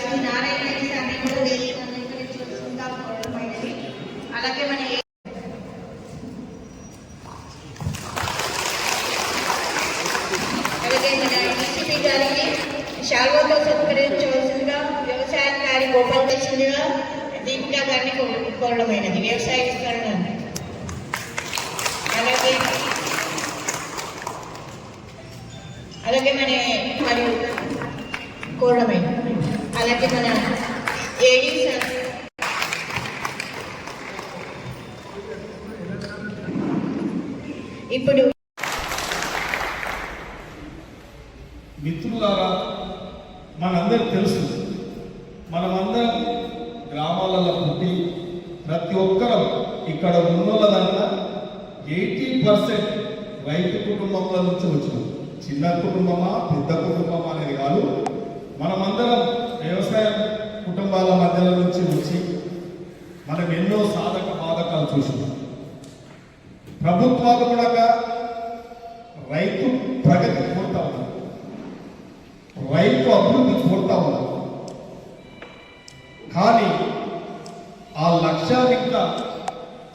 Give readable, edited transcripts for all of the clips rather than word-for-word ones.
శ్రీ నారాయణ రెడ్డి సార్ని కూడా వేదిక అలంకరించవలసిందిగా కోరడమైనది. అలాగే మన డీసీపీ గారికి శాల్వాతో సత్కరించవలసిందిగా వ్యవసాయాధికారి గోపాల్ చేసిందిగా దీపికా గారిని కోరడమైనది. వ్యవసాయ విస్తరణ అలాగే మన మరియు కోరడమైనది. అలాగే మన ఏడీ సార్ ఇప్పుడు మిత్రులారా, మనందరికి తెలుసు, మనమందరం గ్రామాలలో పుట్టి ప్రతి ఒక్కరం ఇక్కడ ఉన్నోళ్ళదంతా 80% రైతు కుటుంబంలో నుంచి వచ్చినాం. చిన్న కుటుంబమా పెద్ద కుటుంబమా అనేది కాదు, మనమందరం వ్యవసాయ కుటుంబాల మధ్యలో నుంచి వచ్చి మనం ఎన్నో సాధక బాధకాలు చూసినాం. ప్రభుత్వాలు కూడా రైతు ప్రగతి కోరుతా ఉన్నారు, రైతు అభివృద్ధి కోరుతా ఉన్నారు. కానీ ఆ లక్ష్యాన్ని ఇంకా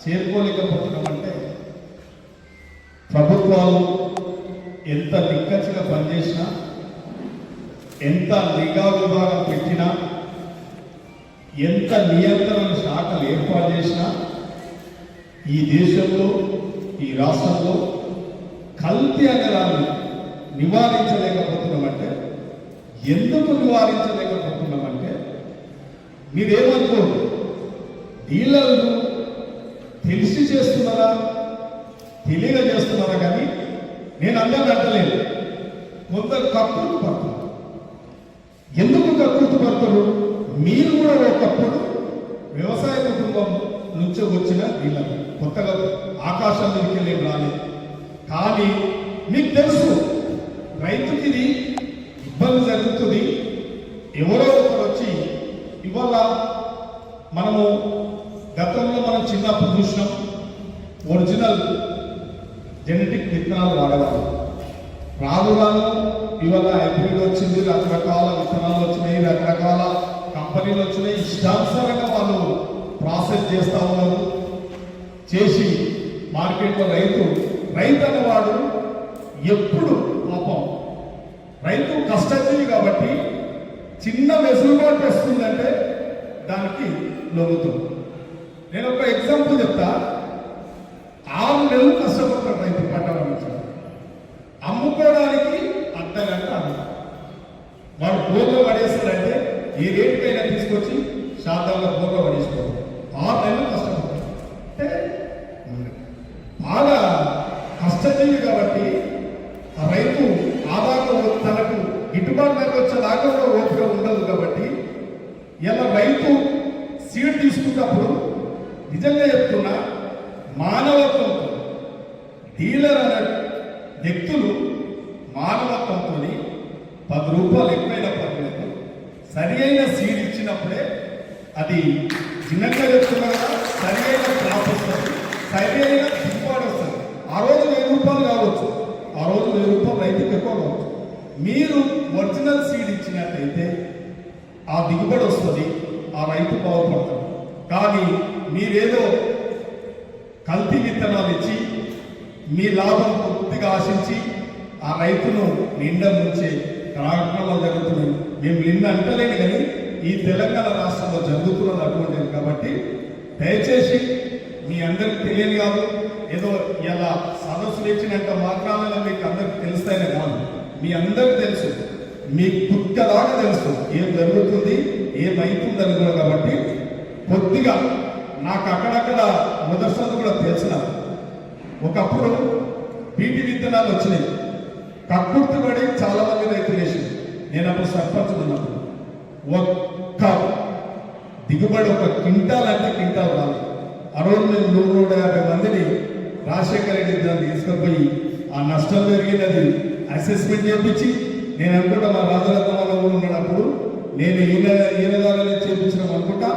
చేరుకోలేకపోతున్నామంటే ప్రభుత్వాలు ఎంత నిక్కచ్చిగా పనిచేసినా, ఎంత నిఘా విభాగం పెట్టినా, ఎంత నియంత్రణ శాఖలు ఏర్పాటు చేసినా ఈ దేశంలో ఈ రాష్ట్రంలో కల్తీ అనే దాన్ని నివారించలేకపోతున్నామంటే, ఎందుకు నివారించలేకపోతున్నామంటే మీరేమనుకోరు, డీలర్లు తెలిసి చేస్తున్నారా తెలియక చేస్తున్నారా కానీ నేను అందరిని అంటలేదు. కొందరు కక్కుర్తి పడుతున్నారు. ఎందుకు కక్కుర్తి పడతారు? మీరు కూడా ఒకప్పుడు వ్యవసాయ కుటుంబం నుంచి వచ్చిన డీలర్, కొత్తగా ఆకాశం మీదకి వెళ్ళి రాలేదు. కానీ మీకు తెలుసు రైతుకి ఇది ఇబ్బంది జరుగుతుంది. ఎవరో ఒకరు వచ్చి ఇవాళ మనము గతంలో మనం చిన్నప్పుడు చూసినాం, ఒరిజినల్ జెనెటిక్ విత్తనాలు వాడేవారు. రాను రాను ఇవాళ హైబ్రిడ్ వచ్చింది, రకరకాల విత్తనాలు వచ్చినాయి, రకరకాల కంపెనీలు వచ్చినాయి. ఇష్టానుసారంగా వాళ్ళు ప్రాసెస్ చేస్తూ ఉన్నారు. చేసి మార్కెట్లో రైతు అనేవాడు ఎప్పుడు పాపం రైతు కష్టజీవి కాబట్టి చిన్న వెసులుబాటు వస్తుందంటే దానికి లొంగుతుంది. నేను ఒక ఎగ్జాంపుల్ చెప్తా. 6 నెలలు కష్టపడతాడు రైతు పంట పండించాడు, అమ్ముకోవడానికి అర్ధగంట అమ్ముతాడు. వాడు బోర్లో పడేస్తాడంటే ఏ రేటుకైనా తీసుకొచ్చి శాతంలో బోర్లో పడేసుకోవాలి. 6 నెలలు కష్టపడతాడు అంటే బాగా కష్టజీవి కాబట్టి ఆ రైతు ఆదాయం తనకు గిట్టుబాటు ధర వచ్చేదాకా కూడా ఓపిక ఉండదు. కాబట్టి ఇలా రైతు సీడ్ తీసుకున్నప్పుడు నిజంగా చెప్తున్నా, మానవత్వంతో డీలర్ అనే వ్యక్తులు మానవత్వంతో 10 రూపాయలు ఎక్కువైనా పర్లేదు, సరి అయిన సీడ్ ఇచ్చినప్పుడే అది చిన్నగా చెప్తున్నా సరి అయిన క్రాప్ వస్తుంది, సరి అయిన దిగుబడి వస్తుంది. ఆ రోజు 1000 రూపాయలు కావచ్చు, ఆ రోజు 1000 రూపాయలు రైతుకి ఎక్కువ కావచ్చు. మీరు ఒరిజినల్ సీడ్ ఇచ్చినట్టయితే ఆ దిగుబడి వస్తుంది, ఆ రైతు బాగుపడతాడు. కానీ మీరేదో కల్తీ విత్తనాలు ఇచ్చి మీ లాభం పూర్తిగా ఆశించి ఆ రైతును నిండా ముంచే కార్యక్రమాలు జరుగుతున్నాయి. మేము నిన్న అంటలేను కానీ ఈ తెలంగాణ రాష్ట్రంలో జరుగుతున్నది అటువంటిది. కాబట్టి దయచేసి మీ అందరికి తెలియని కాదు, ఏదో ఇలా సదస్సులు ఇచ్చినంత మాత్రాన మీకు అందరికి తెలుస్తాయని కాదు, మీ అందరికి తెలుసు, మీకు పుట్టదాకా తెలుసు ఏం జరుగుతుంది, ఏమైతుందని కూడా. కాబట్టి కొద్దిగా నాకు అక్కడక్కడ మొదటి కూడా తెలిసిన ఒకప్పుడు బీటీ విత్తనాలు వచ్చినాయి, కక్కుర్తిపడి చాలా మంది రైతులు వేసింది. నేను అప్పుడు సర్పంచ్ ఉన్నప్పుడు ఒక్క దిగుబడి ఒక క్వింటాల్ అంటే క్వింటాల్ రాదు. ఆ రోజు మేము 150 మందిని రాజశేఖర రెడ్డి దాన్ని తీసుకుపోయి ఆ నష్టం జరిగినది అసెస్మెంట్ చేయించి, నేను అనుకుంటా మా రాజరత్న ఉన్నప్పుడు నేను ఈయన ద్వారా చేయించడం అనుకుంటా,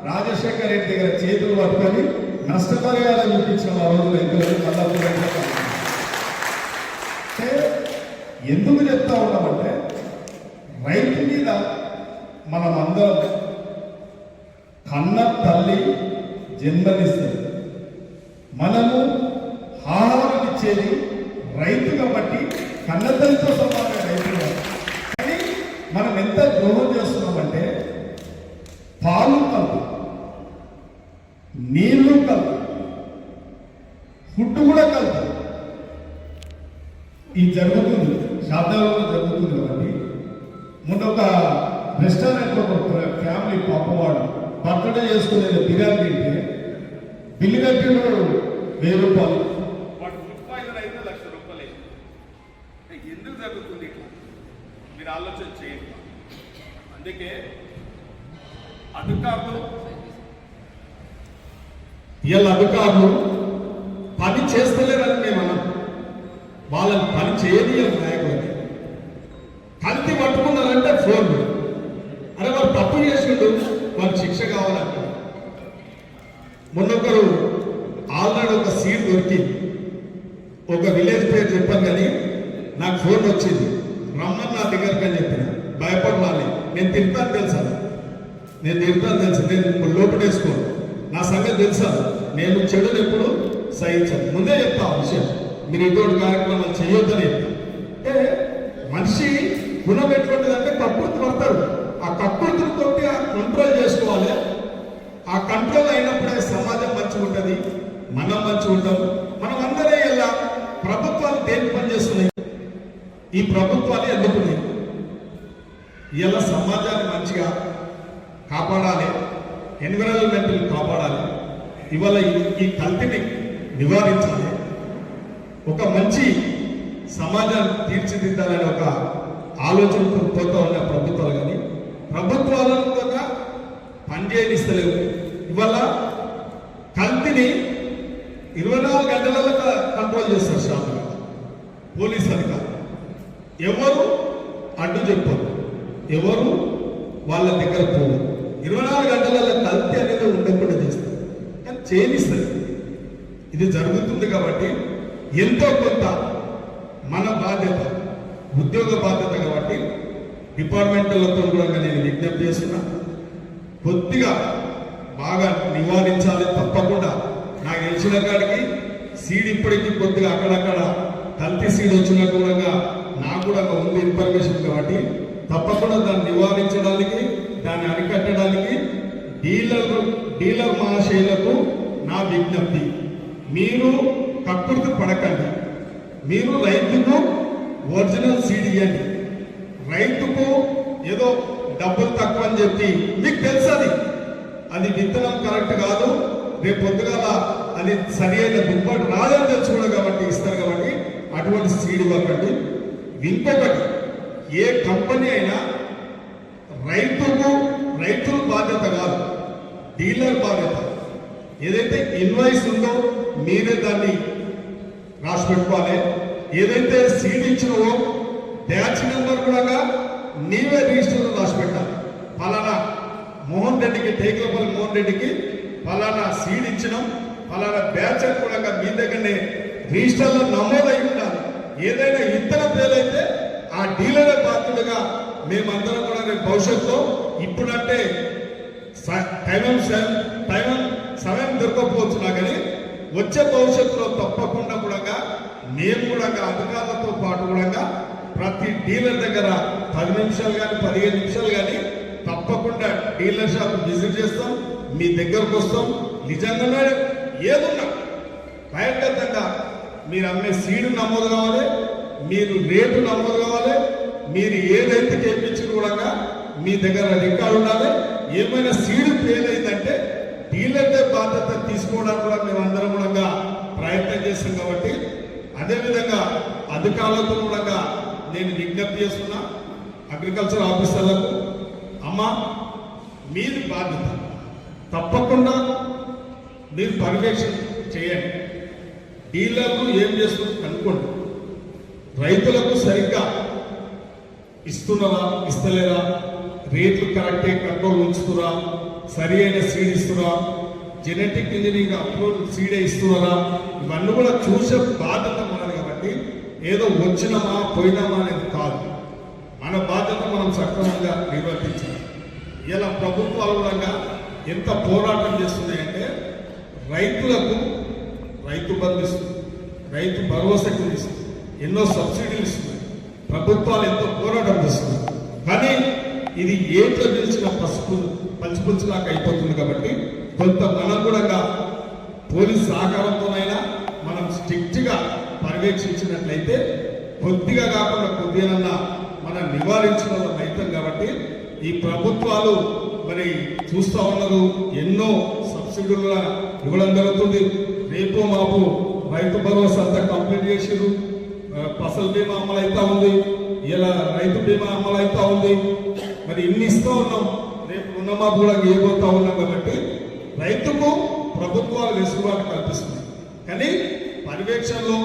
రాజశేఖర రెడ్డి దగ్గర చేతులు పట్టుకొని నష్టపరిహారం చూపించిన ఆ రోజు రైతులు. ఎందుకు చెప్తా ఉన్నామంటే రైతు మీద మనమందరం కన్న తల్లి జన్మనిస్తుంది. మనము ఆహారం ఇచ్చేది రైతు కాబట్టి కన్న తల్లితో సమానంగా రైతు కాదు. కానీ మనం ఎంత ద్రోహం చేస్తున్నామంటే పాలు కలుపు, నీళ్లు కలుపు, ఫుడ్ కూడా కలుపు. ఇది జరుగుతుంది, శాతాలలో జరుగుతుంది కాబట్టి. మొన్న ఒక రెస్టారెంట్లో ఒక ఫ్యామిలీ పాపవాడు బర్త్డే చేసుకునే బిర్యానీ తింటే బిల్లు కట్టిన 1000 రూపాయలు. వాడు ఫుడ్ పాయిజన్ అయితే ₹1,00,000. ఎందుకు జరుగుతుంది ఇట్లా? మీరు ఆలోచన చేయండి. అందుకే అధికారులు వీళ్ళ అధికారులు పని చేస్తలేరని మేము అన్నాం. వాళ్ళని పని చేయనీయాలి నాయకులని. కల్తీ పట్టుకున్నారంటే ఫోన్లు, అరే వాళ్ళు తప్పు చేసిండు, వాళ్ళకి శిక్ష కావాలంట. మొన్నొకరు ఆల్రెడీ ఒక సీట్ దొరికింది, ఒక విలేజ్ పేరు చెప్పాను కానీ నాకు ఫోన్ వచ్చింది, రమ్మని నా దగ్గరికి అని చెప్పిన. భయపడాలి, నేను తింటాను తెలుసా, నేను లోపడేసుకోను, నా సంగతి తెలుసా, నేను చెడుని ఎప్పుడు సహించాను. ముందే చెప్తా ఆ విషయం, మీరు ఇటువంటి కార్యక్రమాలు చేయొద్దని చెప్తా. అంటే మనిషి గుణం ఎటువంటిదంటే కక్కుర్తి పడతారు. ఆ కక్కుర్తితో కంట్రోల్ చేసుకోవాలి. ఆ కంట్రోల్ అయినప్పుడే సమాజం మంచిగా ఉంటుంది, మనం మంచిగా ఉంటాం. మనం అందరే ఇలా ప్రభుత్వాలు దేని పని చేస్తున్నాయి? ఈ ప్రభుత్వాలు ఎందుకున్నాయి? ఇలా సమాజాన్ని మంచిగా కాపాడాలి, ఎన్విరాన్మెంటల్ కాపాడాలి, ఇవాళ ఈ కల్తీని నివారించాలి, ఒక మంచి సమాజాన్ని తీర్చిదిద్దాలని ఒక ఆలోచనతో పోతా ఉన్న ప్రభుత్వాలు. కానీ ప్రభుత్వాలను కూడా పనిచేయనిస్తలేవు. ఇవాళ కల్తీని 24 గంటలలో కంట్రోల్ చేస్తారు శాతం పోలీస్ అధికారులు. ఎవరు అడ్డు చెప్పరు, ఎవరు వాళ్ళ దగ్గర పోరు. 24 గంటలలో కల్తీ అనేది ఉండకుండా చేస్తారు, కానీ చేయనిస్తారు. ఇది జరుగుతుంది కాబట్టి ఎంతో కొంత మన బాధ్యత, ఉద్యోగ బాధ్యత కాబట్టి డిపార్ట్మెంట్లతో కూడా నేను విజ్ఞప్తి చేస్తున్నా, కొద్దిగా బాగా నివారించాలి. తప్పకుండా నాకు తెలిసిన కాడికి సీడ్ ఇప్పటికీ కొద్దిగా అక్కడక్కడ కల్తీ సీడ్ వచ్చినట్టు కూడా నాకు కూడా ఉంది ఇన్ఫర్మేషన్. కాబట్టి తప్పకుండా దాన్ని నివారించడానికి, దాన్ని అరికట్టడానికి డీలర్ మహాశయులకు నా విజ్ఞప్తి, మీరు కక్కుర్తి పడకండి. మీరు రైతుకు ఒరిజినల్ సీడ్ ఇవ్వండి. రైతుకు ఏదో డబ్బులు తక్కువ అని చెప్పి మీకు తెలుసు అది విత్తనం కరెక్ట్ కాదు, రేపు పొద్దుగాల అది సరి అయిన దిగుబడి రాదని తెలుసుకోవడం కాబట్టి ఇస్తారు. కాబట్టి అటువంటి సీడ్ ఇవ్వకండి. ఇంకొకటి, ఏ కంపెనీ అయినా రైతుల బాధ్యత కాదు, డీలర్ బాధ్యత. ఏదైతే ఇన్వాయిస్ ఉందో మీరే దాన్ని రాసి పెట్టుకోవాలి. ఏదైతే సీడ్ ఇచ్చినవో బ్యాచ్ నెంబర్ కూడా నీవే రిజిస్టర్లో రాసి పెట్టాలి. ఫలానా మోహన్ రెడ్డికి, టేకులపల్లి మోహన్ రెడ్డికి ఫలానా సీడ్ ఇచ్చినాం, ఫలానా బ్యాచ్ అని కూడా మీ దగ్గరనే రిజిస్టర్లో నమోదై ఉండాలి. ఏదైనా ఇతర పేర్లైతే ఆ డీలర్ బాధ్యులుగా మేమందరం కూడా రేపు భవిష్యత్తులో, ఇప్పుడంటే సమయం దొరకకపోవచ్చు కానీ వచ్చే భవిష్యత్తులో తప్పకుండా కూడా మేము కూడా అధికారులతో పాటు కూడా ప్రతి డీలర్ దగ్గర 10 నిమిషాలు కానీ 15 నిమిషాలు కానీ తప్పకుండా డీలర్ షాప్ విజిట్ చేస్తాం, మీ దగ్గరకు వస్తాం. నిజంగానే ఏదున్నా బహిర్గతంగా మీరు అమ్మే సీడు నమోదు కావాలి, మీరు రేటు నమోదు కావాలి, మీరు ఏదైతే చేయించిన కూడా మీ దగ్గర రికార్డు ఉండాలి. ఏమైనా సీడు ఫెయిల్ అయిందంటే డీలర్దే బాధ్యత తీసుకోవడానికి కూడా మేమందరం కూడా ప్రయత్నం చేస్తాం. కాబట్టి అదేవిధంగా అధికారులతో కూడా నేను విజ్ఞప్తి చేస్తున్నా, అగ్రికల్చర్ ఆఫీసర్లకు, అమ్మ మీది బాధ్యత, తప్పకుండా మీరు పర్యవేక్షణ చేయండి. డీలర్లు ఏం చేస్తున్నారు కనుక్కోండి. రైతులకు సరిగ్గా ఇస్తున్నారా, ఇస్తలేరా, రేట్లు కరెక్టే కంట్రోల్ ఉంచుతురా, సరి అయిన సీడ్ ఇస్తురా, జెనెటిక్ ఇంజనీరింగ్ అప్రూవ్ సీడే ఇస్తున్నారా, ఇవన్నీ కూడా చూసే బాధ్యత మనది. కాబట్టి ఏదో వచ్చినామా పోయినామా అనేది కాదు, మన బాధ్యత మనం సక్రమంగా నిర్వర్తించాలి. ఇలా ప్రభుత్వాలు కూడా ఎంత పోరాటం చేస్తున్నాయంటే రైతులకు రైతు బంధు ఇస్తుంది, రైతు భరోసా కింద ఇస్తుంది, ఎన్నో సబ్సిడీలు ఇస్తున్నాయి. ప్రభుత్వాలు ఎంతో పోరాటం చేస్తున్నాయి. కానీ ఇది ఏట్లో నిలిచిన పసుపు పంచిపుచ్చులాగా అయిపోతుంది. కాబట్టి కొంత మనం కూడా పోలీస్ సహకారంతోనైనా మనం స్ట్రిక్ట్గా పర్యవేక్షించినట్లయితే కొద్దిగా కాకుండా కొద్దిగా మనం నివారించిన రైతం. కాబట్టి ఈ ప్రభుత్వాలు మరి చూస్తూ ఉన్నారు, ఎన్నో సబ్సిడీలు ఇవ్వడం జరుగుతుంది. రేపు మాపు రైతు భరోసా అంతా కంప్లీట్ చేసిరు, ఫసల్ బీమా అమలు అవుతా ఉంది, ఇలా రైతు బీమా అమలు అవుతా ఉంది. మరి ఇన్ని ఇస్తూ ఉన్నాం, రేపు రుణమాఫీ కూడా ఇవ్వబోతా ఉన్నాం. కాబట్టి రైతుకు ప్రభుత్వాలు వెసులుబాటు కల్పిస్తుంది. కానీ పర్యవేక్షణలో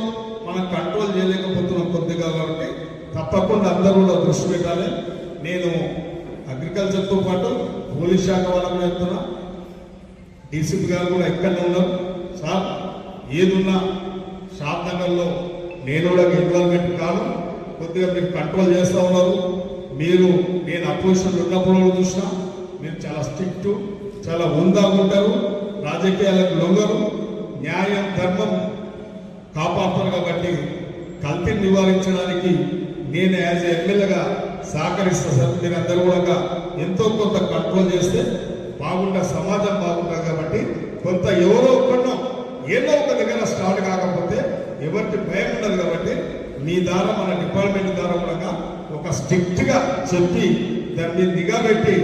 మనం కంట్రోల్ చేయలేకపోతున్నాం కొద్దిగా. కాబట్టి తప్పకుండా అందరూ కూడా దృష్టి పెట్టాలి. నేను అగ్రికల్చర్తో పాటు పోలీస్ శాఖ వాళ్ళకు చెప్తున్నా, డీసీపీ గారు కూడా ఎక్కడనే ఉన్నారు. సార్ ఏదున్నా షాద్ నగర్లో నేను కూడా ఇన్వాల్వ్మెంట్ కాదు, కొద్దిగా మీరు కంట్రోల్ చేస్తూ ఉన్నారు. నేను అపోజిషన్ ఉన్నప్పుడు చూసినా మీరు చాలా స్ట్రిక్ట్, చాలా హుందాగా ఉంటారు, రాజకీయాలకు లొంగరు, న్యాయం ధర్మం కాపాడుతారు. కాబట్టి కల్తీని నివారించడానికి నేను యాజ్ ఎమ్మెల్యేగా సహకరిస్తా సార్. మీరు అందరూ కూడా ఎంతో కొంత కంట్రోల్ చేస్తే బాగుంటా, సమాజం బాగుంటుంది. కాబట్టి కొంత ఎవరో ఒక్కడో ఏదో ఒక దగ్గర స్టార్ట్ కాకపోతే ఎవరికి భయం ఉండదు. కాబట్టి మీ ద్వారా మన డిపార్ట్మెంట్ ద్వారా కూడా ఒక స్ట్రిక్ట్గా చెప్పి దాని మీద నిఘా పెట్టి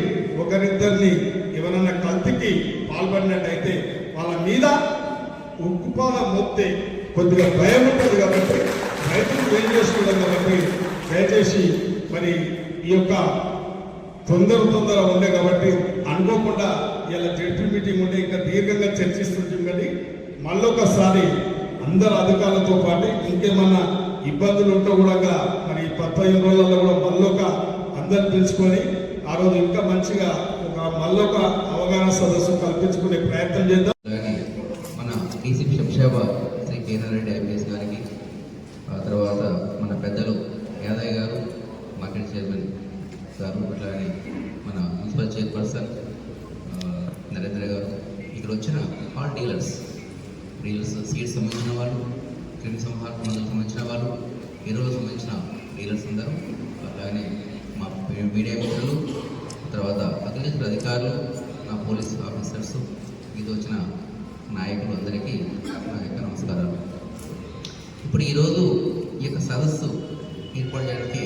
ఒకరిద్దరిని ఎవరన్నా కల్తీకి పాల్పడినట్టయితే వాళ్ళ మీద ఉక్కుపాల మోపితే కొద్దిగా భయం ఉంటుంది. కాబట్టి రైతులు ఏం చేసుకుంటాం. కాబట్టి దయచేసి మరి ఈ యొక్క తొందర ఉండే కాబట్టి అనుకోకుండా ఇలా జడ్పీ మీటింగ్ ఉంటే ఇంకా దీర్ఘంగా చర్చిస్తుంటాం. కానీ మళ్ళొకసారి అందరు అధికారులతో పాటు ఇంకేమన్నా ఇబ్బందులు ఉంటే కూడా మరి 15 రోజుల్లో కూడా మళ్ళొక అందరు పిలుచుకొని ఆ రోజు ఇంకా మంచిగా మళ్ళొక అవగాహన సదస్సు కల్పించుకునే ప్రయత్నం చేద్దాం. మన డీసీపీ శంషాబాద్ శ్రీ కేనారెడ్డి ఐపీఎస్ గారికి, ఆ తర్వాత మన పెద్దలు యాదయ్య గారు, మార్కెట్ చైర్మన్ గారు, అట్లానే మన మున్సిపల్ చైర్పర్సన్ నరేంద్ర గారు, ఇక్కడ వచ్చిన ఆల్ డీలర్స్ సీడ్స్ సంబంధించిన వాళ్ళు, క్రిమి సంహారక మందులకు సంబంధించిన వాళ్ళు, ఎరువులకు సంబంధించిన డీలర్స్ అందరూ, అట్లానే మా మీడియా మిత్రులు, తర్వాత అగ్రికల్చర్ అధికారులు, నా పోలీస్ ఆఫీసర్స్, ఇది వచ్చిన నాయకులు అందరికీ నా యొక్క నమస్కారాలు. ఇప్పుడు ఈరోజు ఈ యొక్క సదస్సు ఏర్పాటు చేయడానికి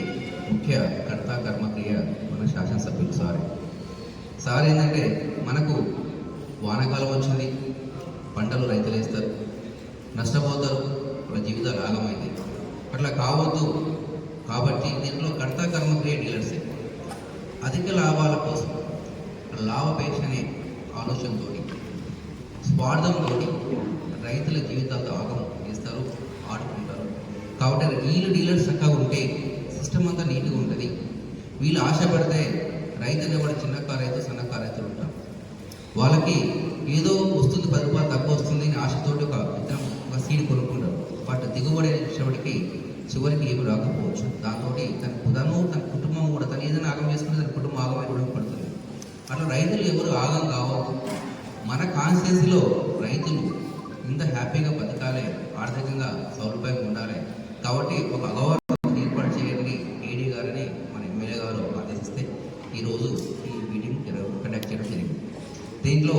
ముఖ్య కర్త కర్మక్రియ మన శాసనసభ్యులు సార్ ఏంటంటే మనకు వానాకాలం వచ్చింది, పంటలు రైతులు వేస్తారు, నష్టపోతారు, వాళ్ళ జీవితాలు ఆగమైంది. అట్లా కావద్దు. కాబట్టి దీంట్లో కర్త కర్మక్రియ డీలర్సే అధిక లాభాల కోసం లాభాపేక్ష అనే ఆలోచనతో స్వార్థంతో రైతుల జీవితాలతో ఆగం చేస్తారు, ఆడుకుంటారు. కాబట్టి వీళ్ళు డీలర్స్ చక్కగా ఉంటే సిస్టమ్ అంతా నీట్గా ఉంటుంది. వీళ్ళు ఆశపడితే రైతు అనేవాడు చిన్నకారు రైతు, సన్నకారు రైతులు ఉంటారు. వాళ్ళకి ఏదో వస్తుంది, 10 రూపాయలు తక్కువ వస్తుంది అని ఆశతోటి ఒక సీడ్ కొనుక్కుంటారు. బట్ దిగుబడి వచ్చేప్పటికి చివరికి ఏమి రాకపోవచ్చు. దాంతో తన కుటుంబం కూడా తను ఏదైనా ఆగం చేసుకుంటే తన కుటుంబం ఆగమై కూడా పడుతుంది. అట్లా రైతులు ఎవరు ఆగం కావద్దు. మన కాన్స్టిట్యున్సీలో రైతులు ఇంత హ్యాపీగా బతకాలి, ఆర్థికంగా సౌలభ్యంగా ఉండాలి. కాబట్టి ఒక అగౌరవం ఏర్పాటు చేయండి ఏడీ గారిని మన ఎమ్మెల్యే గారు ఆదేశిస్తే ఈరోజు ఈ మీటింగ్ కండక్ట్ చేయడం జరిగింది. దీంట్లో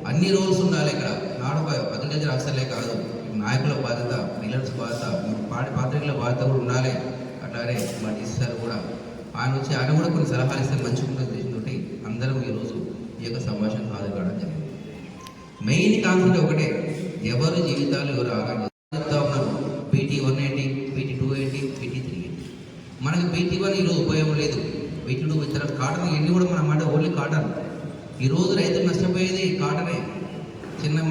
అన్ని రోల్స్ ఉండాలి. ఇక్కడ నాడు అగ్రికల్చర్ ఆఫీసర్లే కాదు, నాయకుల బాధ్యత, డీలర్స్ బాధ్యత, పాత్రికల బాధ్యత కూడా ఉండాలి. అట్లానే మా డీసీ సార్ కూడా ఆయన కూడా కొన్ని సలహాలు ఇస్తే మంచిగా దేశంతో అందరం ఈరోజు ఈ యొక్క సంభాషణ హాజరు కావడం జరిగింది. మెయిన్ కాన్సెప్ట్ ఒకటే, ఎవరి జీవితాలు ఎవరు ఆగాలి చెప్తా ఉన్నారు. PT1 ఏంటి, PT2 ఏంటి, PT3 ఏంటి. మనకి PT1 ఈరోజు ఉపయోగం లేదు. PT2 ఇతర కాటన్ ఎన్ని కూడా మన మాట ఓన్లీ కాటన్. ఈరోజు రైతులు నష్టపోయేది కాటనే.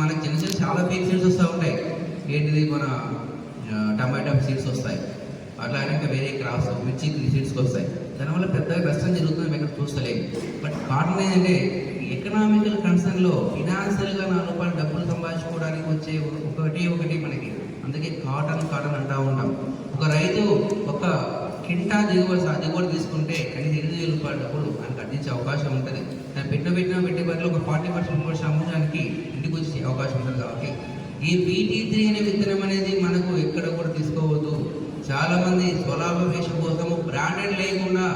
మనకి చిన్న చిన్న చాలా బీక్ సీడ్స్ వస్తూ ఉంటాయి. ఏంటిది మన టమాటా సీడ్స్ వస్తాయి, అట్లా అయినాక వేరే క్రాప్స్ మిర్చి సీడ్స్కి వస్తాయి. దానివల్ల పెద్దగా నష్టం జరుగుతుంది, మేము ఎక్కడ చూస్తలేము. బట్ కాటన్ ఏంటంటే ఎకనామికల్ కన్సర్న్లో ఫినాన్షియల్గా 4 రూపాయలు డబ్బులు సంపాదించుకోవడానికి వచ్చే ఒకటి మనకి. అందుకే కాటన్ అంటూ ఉంటాం. ఒక రైతు 1 కింటా దిగుబడి తీసుకుంటే కనీసం 8,000 రూపాయల డబ్బులు ఆయనకు అందించే అవకాశం ఉంటుంది. ఆయన పెట్టే బదులు ఒక 40% అమ్మడానికి ఇంటికి వచ్చే అవకాశం ఉంటుంది. కాబట్టి ఈ BT3 అనే విత్తనం అనేది మనకు ఎక్కడ కూడా తీసుకోవద్దు. చాలా మంది స్వలాభం కోసము బ్రాండెడ్ లేకుండా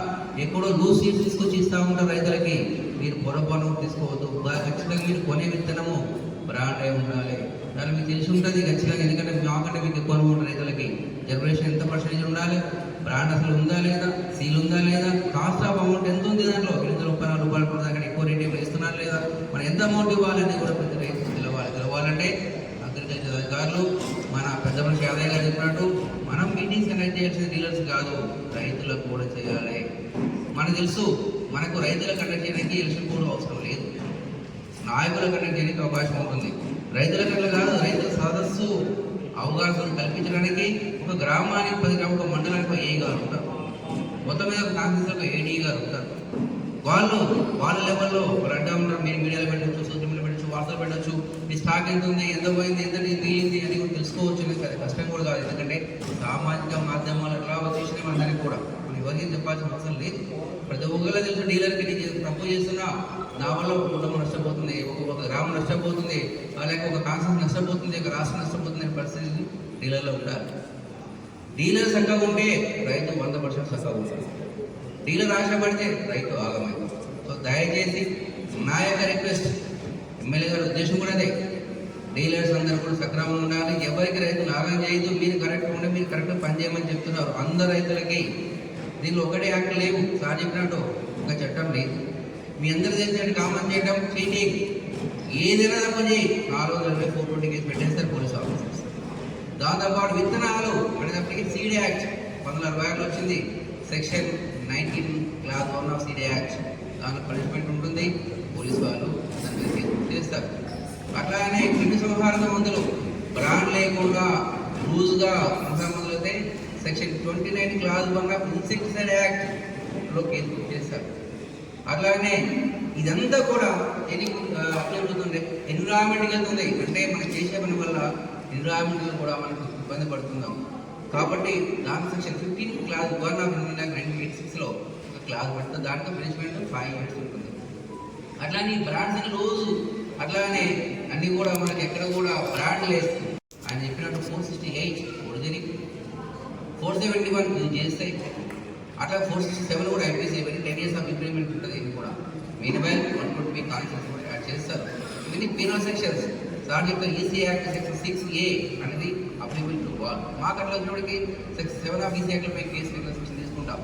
ఎక్కడో లూజ్ సీడ్స్ తీసుకొచ్చి ఇస్తూ ఉంటారు రైతులకి. మీరు పొరపాటు తీసుకోవద్దు. ఖచ్చితంగా మీరు కొనే విత్తనము బ్రాండ్ అయి ఉండాలి. దాన్ని మీకు తెలిసి ఉంటుంది ఖచ్చితంగా, ఎందుకంటే మాకంటే మీకు ఎక్కువ ఉంటుంది రైతులకి. జనరేషన్ ఎంత పర్సెంటేజ్ ఉండాలి, బ్రాండ్ అసలు ఉందా లేదా, సీల్ ఉందా లేదా, కాస్ట్ ఆఫ్ అమౌంట్ ఎంత ఉంది, దాంట్లో 834 రూపాయలు కూడా దాకా ఎక్కువ రేట్ ఏమి ఇస్తున్నారు లేదా, మనం ఎంత అమౌంట్ ఇవ్వాలని కూడా ప్రతి రైతు తెలవాలంటే అగ్రికల్చర్ అధికారులు మన పెద్ద మనిషి యాదయ్య గారు చెప్పినట్టు మనం మీటింగ్స్ కండక్ట్ చేయాల్సిన డీలర్స్ కాదు, రైతులకు కూడా చేయాలి. మనకు తెలుసు మనకు రైతులకు కండక్ట్ చేయడానికి ఎలక్షన్ కూడా అవసరం లేదు, నాయకులకు కండక్ట్ చేయడానికి అవకాశం ఉంటుంది. రైతులకు అట్లా కాదు, రైతుల సదస్సు అవగాహన కల్పించడానికి ఒక గ్రామానికి 10 గ్రామం, ఒక మండలానికి ఏఈ గారు ఉంటారు, మొత్తం మీద కాంగ్రెస్ ఒక ఏడీ గారు ఉంటారు. వాళ్ళ లెవెల్లో వాళ్ళు అంటూ ఉంటారు, మీరు మీడియాలో పెట్టచ్చు, సోషల్ మీడియా పెట్టచ్చు, వాట్సాప్ పెట్టచ్చు, మీ స్టాక్ ఎంత ఉంది, ఎంత పోయింది, ఎంత మిగిలింది అని కూడా తెలుసుకోవచ్చు. అది కష్టం కూడా కాదు, ఎందుకంటే సామాజిక మాధ్యమాలు ఎట్లా వచ్చేసినాయి అందరికీ కూడా, మనం ఎవరికి చెప్పాల్సిన అవసరం లేదు. ప్రతి ఒక్కళ్ళ తెలుసు డీలర్కి నేను తప్పు చేస్తున్నా, నా వల్ల ఒక కుటుంబం నష్టపోతుంది, ఒక గ్రామం నష్టపోతుంది, లేక ఒక కాన్సెప్ట్ నష్టపోతుంది, ఒక రాష్ట్రం నష్టపోతుంది అనే పరిస్థితి డీలర్లో ఉండాలి. డీలర్ చక్కగా ఉంటే రైతు 100% చక్కగా ఉంటాడు. డీలర్ ఆశపడితే రైతు ఆగమైంది. సో దయచేసి నా యొక్క రిక్వెస్ట్, ఎమ్మెల్యే గారి ఉద్దేశం కూడా అదే, డీలర్స్ అందరూ కూడా సక్రమంగా ఉండాలి. ఎవరికి రైతులు ఆగం చేయదు, మీరు కరెక్ట్ ఉంటే మీరు కరెక్ట్గా పనిచేయమని చెప్తున్నారు అందరు రైతులకి. దీనిలో ఒకటే యాక్ట్ లేవు, సార్ చెప్పినట్టు ఒక చట్టం లేదు. మీ అందరూ తెలిసినట్టు కామన్ చేయడం చీటింగ్, ఏదైనా తప్పు చేయి 424 కేసు పెట్టేస్తారు పోలీసు ఆఫీసర్స్. దాంతోపాటు విత్తనాలు అనేటప్పటికీ సీడ్ యాక్ట్ 1960 వచ్చింది, section 19 class 1 of seed act. దానిలో పనిష్మెంట్ ఉంటుంది, పోలీసు వాళ్ళు దాని మీద కేసు చేస్తారు. అట్లానే క్రిమి సంహారక మందులు బ్రాండ్ లేకుండా లూజ్గా మందులు అయితే సెక్షన్ 29 క్లాస్ 1 ఆఫ్ ఇన్సెక్టిసైడ్ యాక్ట్లో కేసు చేస్తారు. అట్లానే ఇదంతా కూడా అప్లైపోతుంది, ఎన్విరాన్మెంట్కి వెళ్తుంది. అంటే మనం చేసే పని వల్ల ఎన్విరాన్మెంట్ కూడా మనకు ఇబ్బంది పడుతున్నాం. కాబట్టి దాని సెక్షన్ 15 క్లాస్ 1 ఆఫ్ 1986లో ఒక క్లాస్ పడుతుంది, దాంట్లో పనిష్మెంట్ 5 years ఉంటుంది. అట్లానే బ్రాండ్స్ రోజు అట్లానే అన్ని కూడా మనకి ఎక్కడ కూడా బ్రాండ్ లేదు. ఆయన చెప్పినట్టు 468 ఒరిజినల్, 471 యూజ్ చేస్తాయి. అట్లా 467 కూడా ఐపీసీ 10 years ఆఫ్ ఇంప్రూవ్మెంట్ ఉంటుంది. ఇది కూడా మీనివైల్ 120 కాన్సెప్ట్స్ కూడా యాడ్ చేస్తారు. ఇవన్నీ పీనల్ సెక్షన్స్. సార్ చెప్తే ఈసీ యాక్ట్ సెక్షన్ 6A అనేది అప్లికబుల్ టు ఆల్. మాకు అట్లా వచ్చినప్పటికీ సెక్షన్ 7 ఆఫ్ ఈసీ యాక్ట్లో మేము కేసు సెక్షన్ తీసుకుంటాం.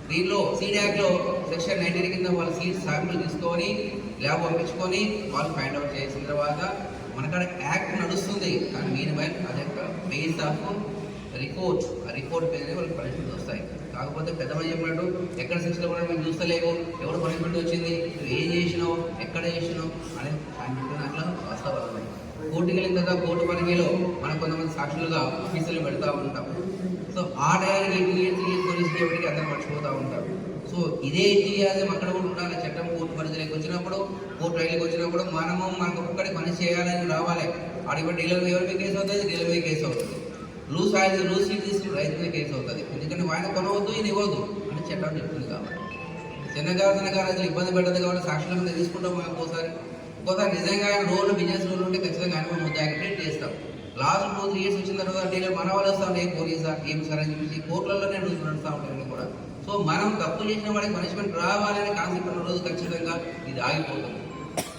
దీనిలో సీడ్ యాక్ట్లో సెక్షన్ 19 కింద వాళ్ళ సీడ్ శాంపుల్ తీసుకొని ల్యాబ్ పంపించుకొని వాళ్ళు ఫైండ్ అవుట్ చేసిన తర్వాత మనకాడ యాక్ట్ నడుస్తుంది. కానీ మీనివైల్ అది యొక్క బేస్ ఆఫ్ రిపోర్ట్, ఆ రిపోర్ట్ పేరు వాళ్ళకి పనిష్మెంట్ వస్తాయి. కాకపోతే పెద్దమని చెప్పినట్టు ఎక్కడ శిక్షలు కూడా మేము చూస్తలేవు, ఎవరు పనిష్మెంట్ వచ్చింది, నువ్వు ఏం చేసినావు, ఎక్కడ చేసినావు అనే దాంట్లో వాస్తవాలు ఉన్నాయి. కోర్టుకి వెళ్ళిన తర్వాత కోర్టు పరిధిలో మనం కొంతమంది సాక్షులుగా ఆఫీసులు పెడతా ఉంటాం. సో ఆ టయానికి 2 years పోలీసుకి అందరూ మర్చిపోతూ ఉంటారు. సో ఇదే ఇతిహాసం అక్కడ కూడా ఉండాలి. చట్టం కోర్టు పరిధిలోకి వచ్చినప్పుడు, కోర్టు రైలుకి వచ్చినప్పుడు మనకు ఒక్కడి పని చేయాలని రావాలి. అడిగి డీలర్ ఎవరి మీద కేసు అవుతుంది, డీలర్ మీద కేసు అవుతుంది. లూజ్ సీట్ తీసుకుని రైతు మీద కేసు అవుతుంది. ఎందుకంటే ఆయన కొనవద్దు, ఈయన ఇవ్వద్దు అని చట్టం చెప్తుంది. కాబట్టి చిన్నగా ఇబ్బంది పెట్టదు. కాబట్టి సాక్షుల మీద తీసుకుంటాం. ఒక్కోసారి నిజంగా ఆయన రోడ్లు బిజినెస్ రోడ్లు ఉంటే ఖచ్చితంగా ఆయన ముద్ద యాక్టివేట్ చేస్తాం. లాస్ట్ 2-3 years వచ్చిన తర్వాత డీలర్ మన వాళ్ళు వస్తూ ఉంటాయి, పోలీసా ఏం సార్ అని చెప్పేసి కోర్టులలోనే నడుస్తూ ఉంటాయి కూడా. సో మనం తప్పు చేసిన వాడికి పనిష్మెంట్ రావాలని కాన్సెప్ట్ ఉన్న రోజు ఖచ్చితంగా ఇది ఆగిపోతుంది.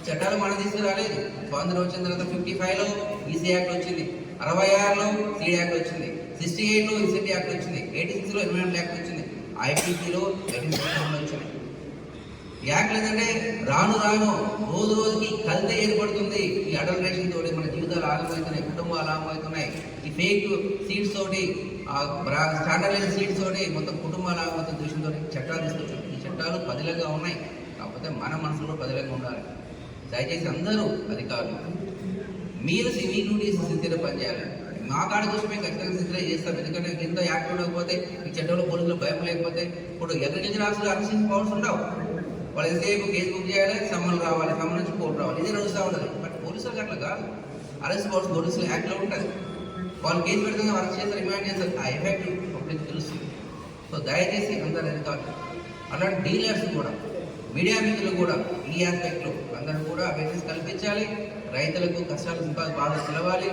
చట్టాలు మనం తీసుకురాలేదు. స్వాతంత్రం వచ్చిన తర్వాత 55లో ఈసీ యాక్ట్ వచ్చింది, 66లో సీడ్ యాక్ట్ వచ్చింది, 68లో ఇన్సెంటివ్ యాక్ట్ వచ్చింది, 86లో ఎన్విరాన్మెంట్ యాక్ట్ వచ్చింది, ఐపీసీలో 87 వచ్చింది. యాక్ట్ లేదంటే రాను రోజు రోజుకి కల్తీ ఏర్పడుతుంది. ఈ అడల్ట్రేషన్ తోటి మన జీవితాలు ఆగమవుతున్నాయి, కుటుంబాలు ఆగమవుతున్నాయి. ఈ ఫేక్ సీడ్స్ తోటి, స్టాండర్డ్ సీడ్స్ తోటి మొత్తం కుటుంబాలు ఆగమవుతున్న దృష్టితో చట్టాలు తీసుకొచ్చాం. ఈ చట్టాలు పదిలంగా ఉన్నాయి, కాకపోతే మన మనసులో పదిలంగా ఉండాలి. దయచేసి అందరూ అధికారులు మీరు మీ డ్యూటీస్ స్థితిలో పనిచేయాలి. మా కాడ చూసి మేము ఖచ్చితంగా స్థితిలో చేస్తాం. ఎందుకంటే ఎంత యాక్ట్ ఉండకపోతే, ఈ చట్టంలో పోలీసులు భయం లేకపోతే, ఇప్పుడు అగ్రికల్చర్ ఆఫీసులు అరెస్టింగ్ పవర్స్ ఉండవు. వాళ్ళు ఎంతసేపు కేసు బుక్ చేయాలి, సమ్మన్ రావాలి, సమ్మన్ నుంచి కోర్టు రావాలి, ఇది నడుస్తూ ఉంటుంది. బట్ పోలీసులకు అట్లా కాదు. అరెస్ట్ పవర్స్ పోలీసులు యాక్ట్లో ఉంటుంది. వాళ్ళు కేసు పెడుతుంది, అరెస్ట్ చేస్తారు, రిమాండ్ చేస్తారు. ఆ ఎఫెక్ట్ పబ్లిక్ తెలుస్తుంది. సో దయచేసి అందరూ అది కాదు, అలాంటి డీలర్స్ కూడా, మీడియా మిత్రులు కూడా ఈ ఆస్పెక్ట్లో అందరూ కూడా అవేర్నెస్ కల్పించాలి. రైతులకు కష్టాలు బాగా తెలవాలి.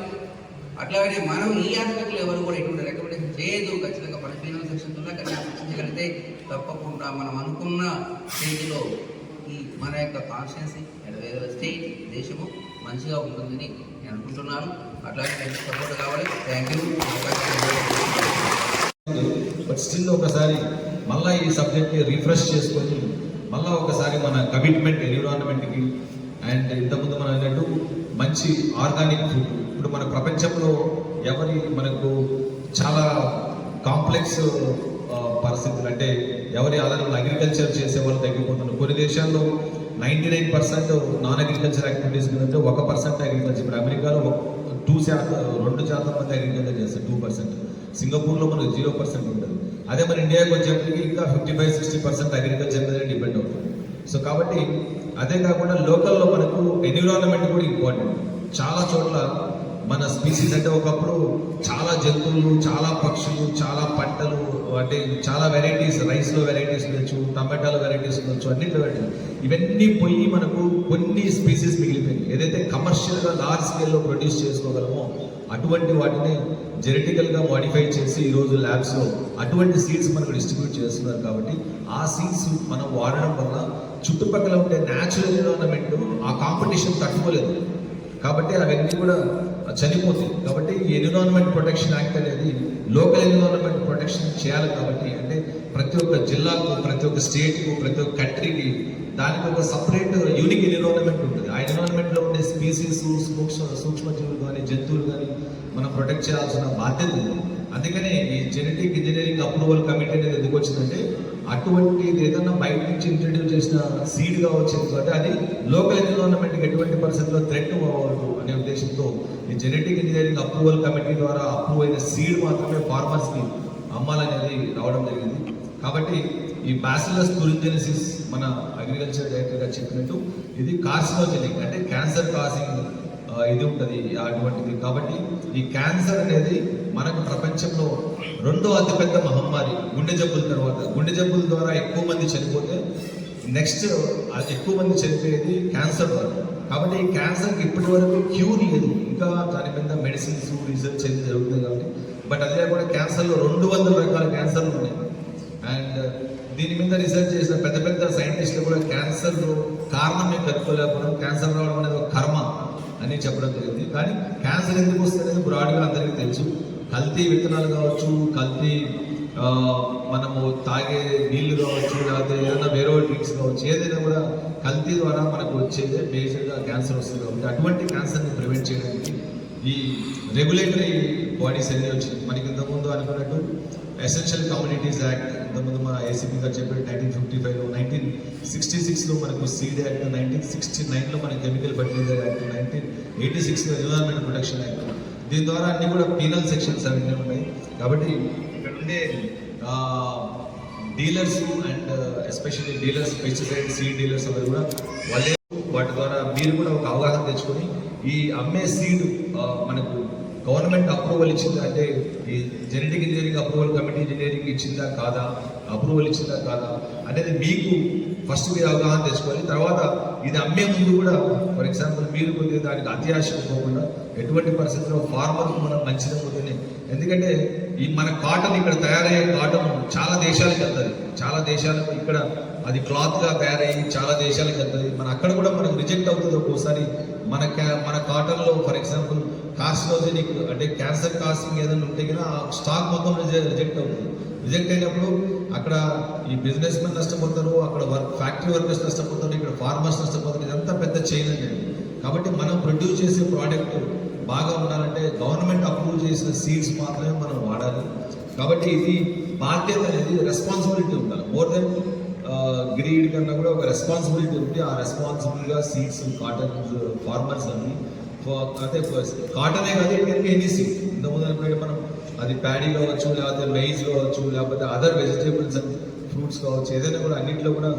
అట్లాగే మనం ఈ ఆస్పెక్ట్లో ఎవరు కూడా ఎటువంటి రికమెండేషన్ చేయదు. ఖచ్చితంగా మన పీనల్ సెక్షన్ ఉన్నా కానీ సృష్టించగలిగితే తప్పకుండా మనం అనుకున్న స్టేజ్లో ఈ మన యొక్క కాన్స్టిట్యున్సీ స్టేట్ దేశము మంచిగా ఉంటుందని నేను అనుకుంటున్నాను. అట్లాగే నేను సపోర్ట్ కావాలి. Thank you. బట్ స్టిల్ ఒకసారి మళ్ళీ ఈ సబ్జెక్ట్ని రిఫ్రెష్ చేసుకొని మళ్ళీ ఒకసారి మన కమిట్మెంట్ ఎన్విరాన్మెంట్కి అండ్ ఇంతకుముందు మనం అన్నట్టు మంచి ఆర్గానిక్ ఫుడ్. ఇప్పుడు మన ప్రపంచంలో మనకు చాలా కాంప్లెక్స్ పరిస్థితులు, అంటే ఎవరి ఆధారంలో అగ్రికల్చర్ చేసే వాళ్ళు తగ్గిపోతున్నారు. కొన్ని దేశాల్లో 99% నాన్ అగ్రికల్చర్ యాక్టివిటీస్ అంటే 1% అగ్రికల్చర్. ఇప్పుడు అమెరికాలో 2% మంది అగ్రికల్చర్ చేస్తారు, 2%. సింగపూర్లో మనకు 0% ఉంటుంది. అదే మన ఇండియాకి వచ్చేప్పటికి ఇంకా 55-60% అగ్రికల్చర్ మీద డిపెండ్ అవుతుంది. సో కాబట్టి అదే కాకుండా లోకల్లో మనకు ఎన్విరాన్మెంట్ కూడా ఇంపార్టెంట్. చాలా చోట్ల మన స్పీసీస్ అంటే ఒకప్పుడు చాలా జంతువులు, చాలా పక్షులు, చాలా పంటలు, అంటే చాలా వెరైటీస్, రైస్లో వెరైటీస్ ఉండొచ్చు, టమాటాలో వెరైటీస్ ఉండొచ్చు, అన్నింటిలో వెరైటీస్, ఇవన్నీ పోయి మనకు కొన్ని స్పీసీస్ మిగిలిపోయింది. ఏదైతే కమర్షియల్గా లార్జ్ స్కేల్లో ప్రొడ్యూస్ చేసుకోగలమో అటువంటి వాటిని జెనెటికల్గా మాడిఫై చేసి ఈరోజు ల్యాబ్స్లో అటువంటి సీడ్స్ మనకు డిస్ట్రిబ్యూట్ చేస్తున్నారు. కాబట్టి ఆ సీడ్స్ మనం వాడడం వల్ల చుట్టుపక్కల ఉండే న్యాచురల్ ఎన్విరాన్మెంట్ ఆ కాంపిటీషన్ తట్టుకోలేదు. కాబట్టి అవన్నీ కూడా చనిపోతాయి. కాబట్టి ఈ ఎన్విరాన్మెంట్ ప్రొటెక్షన్ యాక్ట్ అనేది లోకల్ ఎన్విరాన్మెంట్ ప్రొటెక్షన్ చేయాలి. కాబట్టి అంటే ప్రతి ఒక్క జిల్లాకు, ప్రతి ఒక్క స్టేట్కు, ప్రతి ఒక్క కంట్రీకి దానికి ఒక సపరేట్ యూనిక్ ఎన్విరాన్మెంట్ ఉంటుంది. ఆ ఎన్విరాన్మెంట్లో ఉండే స్పీసీస్, సూక్ష్మజీవులు కానీ జంతువులు కానీ మనం ప్రొటెక్ట్ చేయాల్సిన బాధ్యత ఉంది. అందుకనే ఈ జెనెటిక్ ఇంజనీరింగ్ అప్రూవల్ కమిటీ అనేది ఎందుకు వచ్చిందంటే అటువంటిది ఏదన్నా బయట నుంచి ఇంట్రడ్యూస్ చేసిన సీడ్గా వచ్చింది కాబట్టి అది లోకల్ ఎన్విరాన్మెంట్కి ఎటువంటి పరిస్థితుల్లో థ్రెట్ అవ్వదు అనే ఉద్దేశంతో ఈ జెనెటిక్ ఇంజనీరింగ్ అప్రూవల్ కమిటీ ద్వారా అప్రూవ్ అయిన సీడ్ మాత్రమే ఫార్మర్స్కి అమ్మాలనేది రావడం జరిగింది. కాబట్టి ఈ బ్యాసిలస్ తురింజెనిసిస్ మన అగ్రికల్చర్ డైరెక్టర్ గారు చెప్పినట్టు ఇది కార్సినోజెనిక్, అంటే క్యాన్సర్ కాజింగ్ ఇది ఉంటుంది అటువంటిది. కాబట్టి ఈ క్యాన్సర్ అనేది మనకు ప్రపంచంలో 2వ అతిపెద్ద మహమ్మారి గుండె జబ్బుల తర్వాత. గుండె జబ్బుల ద్వారా ఎక్కువ మంది చనిపోతే నెక్స్ట్ ఎక్కువ మంది చనిపోయేది క్యాన్సర్ ద్వారా. కాబట్టి ఈ క్యాన్సర్కి ఇప్పటి వరకు క్యూర్ లేదు, ఇంకా దాని మీద మెడిసిన్స్ రీసెర్చ్ అనేది జరుగుతుంది. కాబట్టి బట్ అదే కూడా క్యాన్సర్లో 200 రకాల క్యాన్సర్లు ఉన్నాయి. అండ్ దీని మీద రీసెర్చ్ చేసిన పెద్ద పెద్ద సైంటిస్టులు కూడా క్యాన్సర్ కారణం మేము కనుక్కోలేకపోవడం, క్యాన్సర్ రావడం అనేది ఒక కర్మ అని చెప్పడం జరిగింది. కానీ క్యాన్సర్ ఎందుకు వస్తుంది అనేది బ్రాడ్గా అందరికీ తెలుసు. కల్తీ విత్తనాలు కావచ్చు, కల్తీ మనము తాగే నీళ్లు కావచ్చు, లేకపోతే ఏదైనా వేరే డ్రింక్స్ కావచ్చు, ఏదైనా కూడా కల్తీ ద్వారా మనకు వచ్చేదే బేసిక్గా క్యాన్సర్ వస్తుంది. కాబట్టి అటువంటి క్యాన్సర్ని ప్రివెంట్ చేయడానికి ఈ రెగ్యులేటరీ బాడీస్ అన్నీ వచ్చింది. మనకి ఇంతకుముందు అనుకున్నట్టు ఎసెన్షియల్ కమ్యూనిటీస్ యాక్ట్, ఇంతకుముందు మన ఏసీపీ గారు చెప్పారు 1955లో, 1966లో మనకు సీడ్ యాక్ట్, 1969లో మన కెమికల్ ఫర్టిలైజర్ యాక్ట్, 1986లో ఎన్విరాన్మెంట్ ప్రొటెక్షన్ యాక్ట్. దీని ద్వారా అన్ని కూడా పీనల్ సెక్షన్స్ అవన్నీ ఉన్నాయి. కాబట్టి ఇక్కడ ఉండే dealers and especially dealers, pesticide seed dealers అందరూ కూడా వాళ్ళే, వాటి ద్వారా మీరు కూడా ఒక అవగాహన తెచ్చుకొని ఈ అమ్మే సీడ్ మనకు గవర్నమెంట్ అప్రూవల్ ఇచ్చిందా, అంటే ఈ genetic engineering approval committee engineering ఇచ్చిందా కాదా, అప్రూవల్ ఇచ్చిందా కాదా అనేది మీకు ఫస్ట్ మీరు అవగాహన తెచ్చుకోవాలి. తర్వాత ఇది అమ్మే ముందు కూడా ఫర్ ఎగ్జాంపుల్ మీరు కొద్దిగా దానికి అత్యాశ పోకుండా ఎటువంటి పరిస్థితుల్లో ఫార్మర్కు మనం మంచిగా పోతుంది. ఎందుకంటే ఈ మన కాటన్ ఇక్కడ తయారయ్యే కాటన్ చాలా దేశాలకు వెళ్తుంది, చాలా దేశాలకు ఇక్కడ అది క్లాత్గా తయారయ్యి చాలా దేశాలకు వెళ్తుంది. మన అక్కడ కూడా మనకు రిజెక్ట్ అవుతుంది ఒక్కోసారి. మన కాటన్లో ఫర్ ఎగ్జాంపుల్ కార్సినోజెనిక్ అంటే క్యాన్సర్ కాసింగ్ ఏదైనా ఉంటే కదా ఆ స్టాక్ మొత్తం రిజెక్ట్ అవుతుంది. రిజెక్ట్ అయినప్పుడు అక్కడ ఈ బిజినెస్ మెన్ నష్టపోతారు, అక్కడ ఫ్యాక్టరీ వర్కర్స్ నష్టపోతారు, ఇక్కడ ఫార్మర్స్ నష్టపోతారు. ఇదంతా పెద్ద చైన్ అనేది. కాబట్టి మనం ప్రొడ్యూస్ చేసే ప్రోడక్ట్ బాగా ఉండాలంటే గవర్నమెంట్ అప్రూవ్ చేసిన సీడ్స్ మాత్రమే మనం వాడాలి. కాబట్టి ఇది బాధ్యత అనేది రెస్పాన్సిబిలిటీ ఉండాలి. మోర్ దెన్ గ్రీడ్ కన్నా కూడా ఒక రెస్పాన్సిబిలిటీ ఉంది. ఆ రెస్పాన్సిబుల్గా సీడ్స్, కాటన్ ఫార్మర్స్ అన్ని అంటే కాటనే కాదు ఎనీ సీడ్. ఇంతకుముందు అనుకుంటే మనం అది ప్యాడీ కావచ్చు, లేకపోతే రైస్ కావచ్చు, లేకపోతే అదర్ వెజిటేబుల్స్ అండ్ ఫ్రూట్స్ కావచ్చు, ఏదైనా కూడా అన్నింటిలో కూడా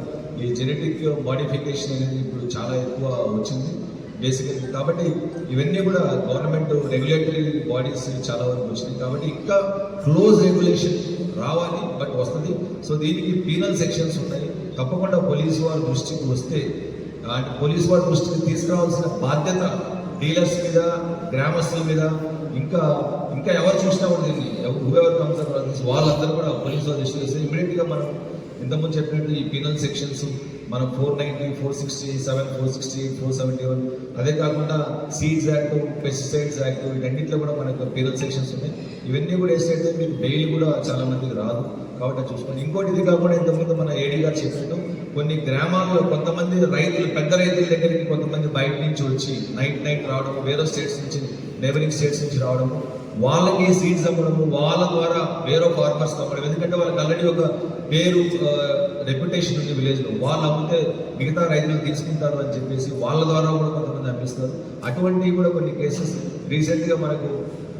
ఈ జెనెటిక్ మోడిఫికేషన్ అనేది ఇప్పుడు చాలా ఎక్కువ వచ్చింది బేసికల్లీ. కాబట్టి ఇవన్నీ కూడా గవర్నమెంట్ రెగ్యులేటరీ బాడీస్ చాలా వరకు వచ్చినాయి. కాబట్టి ఇంకా క్లోజ్ రెగ్యులేషన్ రావాలి, బట్ వస్తుంది. సో దీనికి పీనల్ సెక్షన్స్ ఉన్నాయి. తప్పకుండా పోలీసు వారి దృష్టికి వస్తే, అంటే పోలీసు వారి దృష్టికి తీసుకురావాల్సిన బాధ్యత డీలర్స్ మీద, గ్రామస్తుల మీద, ఇంకా ఎవరు చూసినా కూడా దీన్ని ఎవరు కమ్స్ వాళ్ళందరూ కూడా పోలీసు వారి దృష్టికి వస్తే ఇమీడియట్గా మనం ఇంతకుముందు చెప్పినట్టు ఈ పీనల్ సెక్షన్స్ మనం 490, 467, 468, 471, అదే కాకుండా సీడ్స్ యాక్ట్, పెస్టిసైడ్స్ యాక్ట్, వీటన్నింటిలో కూడా మనకు పీనల్ సెక్షన్స్ ఉన్నాయి. ఇవన్నీ కూడా వేసేస్తే మీకు బెయిల్ కూడా చాలా మందికి రాదు, కాబట్టి చూసుకోండి. ఇంకోటి ఇది కాకుండా ఇంతకుముందు మన ఏడీ గారు చెప్పినట్టు కొన్ని గ్రామాల్లో కొంతమంది రైతులు, పెద్ద రైతుల దగ్గరికి కొంతమంది బయట నుంచి వచ్చి నైట్ రావడం, వేరే స్టేట్స్ నుంచి, నైబరింగ్ స్టేట్స్ నుంచి రావడం, వాళ్ళకి సీడ్స్ అమ్మడము, వాళ్ళ ద్వారా వేరే ఫార్మర్స్ అమ్మడం. ఎందుకంటే వాళ్ళకి ఆల్రెడీ ఒక పేరు, రెప్యుటేషన్ ఉంది విలేజ్లో, వాళ్ళు అమ్మితే మిగతా రైతులు తీసుకుంటారు అని చెప్పేసి వాళ్ళ ద్వారా కూడా కొంతమంది అమ్మిస్తారు. అటువంటివి కూడా కొన్ని కేసెస్ రీసెంట్గా మనకు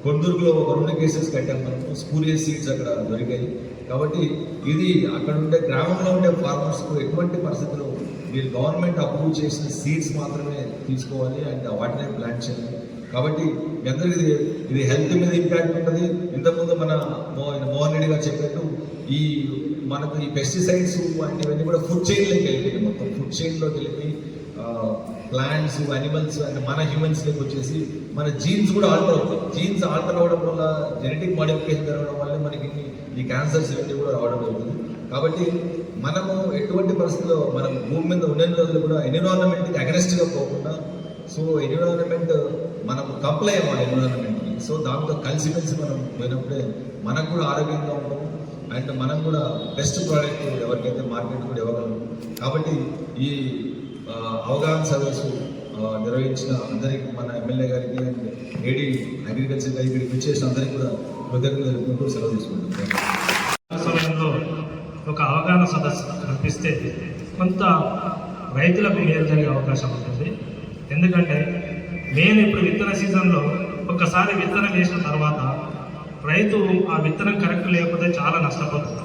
కొండూరులో ఒక 2 కేసెస్ కట్టాం మనము, స్పూరియస్ సీడ్స్ అక్కడ దొరికాయి. కాబట్టి ఇది అక్కడ ఉండే గ్రామంలో ఉండే ఫార్మర్స్కు ఎటువంటి పరిస్థితుల్లో మీరు గవర్నమెంట్ అప్రూవ్ చేసిన సీడ్స్ మాత్రమే తీసుకోవాలి అండ్ వాటినే ప్లాంట్ చేయాలి. కాబట్టి మీ అందరికీ ఇది హెల్త్ మీద ఇంపాక్ట్ ఉంటుంది. ఇంతకుముందు మన మోహన్ రెడ్డి గారు చెప్పినట్టు ఈ మనకు ఈ పెస్టిసైడ్స్ ఇవన్నీ కూడా ఫుడ్ చైన్లోకి వెళ్ళిపోయి, మొత్తం ఫుడ్ చైన్లోకి వెళ్ళిపోయి ప్లాంట్స్, అనిమల్స్ అండ్ మన హ్యూమన్స్లోకి వచ్చేసి మన జీన్స్ కూడా ఆల్టర్ అవుతాయి. జీన్స్ ఆల్టర్ అవ్వడం వల్ల, జెనెటిక్ మోడిఫికేషన్ జరగడం వల్ల మనకి ఈ క్యాన్సర్స్ ఇవన్నీ కూడా రావడం జరుగుతుంది. కాబట్టి మనము ఎటువంటి పరిస్థితుల్లో మనం భూమి మీద ఉన్న రోజులు కూడా ఎన్విరాన్మెంట్కి అగెనిస్ట్గా పోకుండా, సో ఎన్విరాన్మెంట్ మనం కంప్లై అవ్వాలి ఎన్విరాన్మెంట్కి. సో దాంతో కలిసిమెలిసి మనం పోయినప్పుడే మనకు కూడా ఆరోగ్యంగా ఉంటాం అండ్ మనం కూడా బెస్ట్ ప్రోడక్ట్ ఎవరికైతే మార్కెట్ కూడా ఇవ్వగలం. కాబట్టి ఈ అవగాహన సదస్సు నిర్వహించిన అందరికీ, మన ఎమ్మెల్యే గారికి అండ్ ఏడీ అగ్రికల్చర్ గారికి, ఇక్కడికి వచ్చేసిన అందరికీ కూడా కృతజ్ఞతలు తెలుపుకుంటూ సెలవు తీసుకుంటాం. సమయంలో ఒక అవగాహన సదస్సు కల్పిస్తే కొంత రైతులకు మేలు జరిగే అవకాశం ఉంటుంది. ఎందుకంటే మెయిన్ ఇప్పుడు విత్తన సీజన్లో ఒక్కసారి విత్తనం వేసిన తర్వాత రైతు ఆ విత్తనం కరెక్ట్ లేకపోతే చాలా నష్టపోతుంది.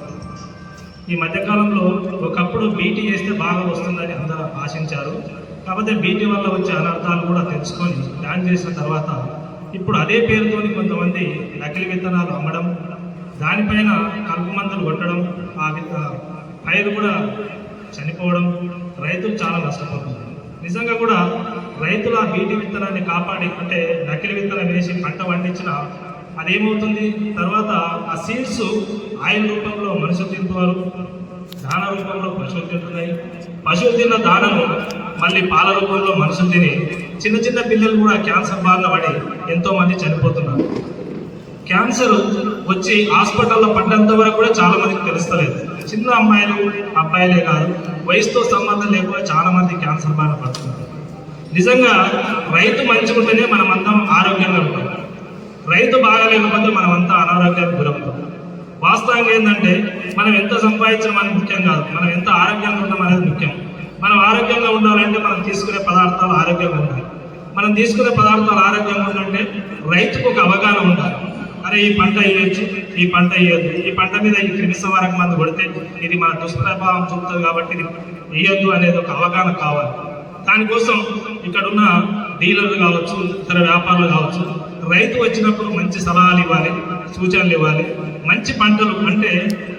ఈ మధ్యకాలంలో ఒకప్పుడు బీటీ వేస్తే బాగా వస్తుందని అందరూ ఆశించారు. కాకపోతే బీటీ వల్ల వచ్చే అనర్థాలు కూడా తెలుసుకొని ప్లాన్ చేసిన తర్వాత ఇప్పుడు అదే పేరుతోని కొంతమంది నకిలీ విత్తనాలు అమ్మడం, దానిపైన కలుపు మందులు కొట్టడం, ఆ పైరు కూడా చనిపోవడం, రైతులు చాలా నష్టపోతున్నారు. నిజంగా కూడా రైతులు ఆ బీటీ విత్తనాన్ని కాపాడి, అంటే నకిలీ విత్తనం వేసి పంట పండించిన అదేమవుతుంది, తర్వాత ఆ సీడ్స్ ఆయిల్ రూపంలో మనుషులు తింటున్నారు, దాన రూపంలో పశువులు తింటున్నాయి, పశువులు తిన్న దానను మళ్ళీ పాల రూపంలో మనుషులు తిని చిన్న చిన్న పిల్లలు కూడా క్యాన్సర్ బారిన పడి ఎంతోమంది చనిపోతున్నారు. క్యాన్సర్ వచ్చి హాస్పిటల్లో పడ్డంత వరకు కూడా చాలా మందికి తెలుస్తలేదు. చిన్న అమ్మాయిలు, అబ్బాయిలే కాదు, వయసుతో సంబంధం లేకుండా చాలా మంది క్యాన్సర్ బారిన పడుతున్నారు. నిజంగా రైతు మంచిగా ఉంటేనే మనమంతా ఆరోగ్యంగా ఉంటాం. రైతు బాగాలేకపోతే మనమంతా అనారోగ్యానికి గురవుతాం. వాస్తవంగా ఏంటంటే మనం ఎంత సంపాదించడం అనేది ముఖ్యం కాదు, మనం ఎంత ఆరోగ్యంగా ఉండడం అనేది ముఖ్యం. మనం ఆరోగ్యంగా ఉండాలంటే మనం తీసుకునే పదార్థాలు ఆరోగ్యంగా ఉండాలి. మనం తీసుకునే పదార్థాలు ఆరోగ్యంగా ఉండాలంటే రైతుకు ఒక అవగాహన ఉండాలి. అరే ఈ పంట వేయచ్చు, ఈ పంట వేయద్దు, ఈ పంట మీద ఈ క్రిమిసంహారక మందు కొడితే ఇది మన దుష్ప్రభావం చూపుతుంది కాబట్టి ఇది వేయొద్దు అనేది ఒక అవగాహన కావాలి. దానికోసం ఇక్కడున్న డీలర్లు కావచ్చు, ఇతర వ్యాపారులు కావచ్చు, రైతు వచ్చినప్పుడు మంచి సలహాలు ఇవ్వాలి, సూచనలు ఇవ్వాలి. మంచి పంటలు అంటే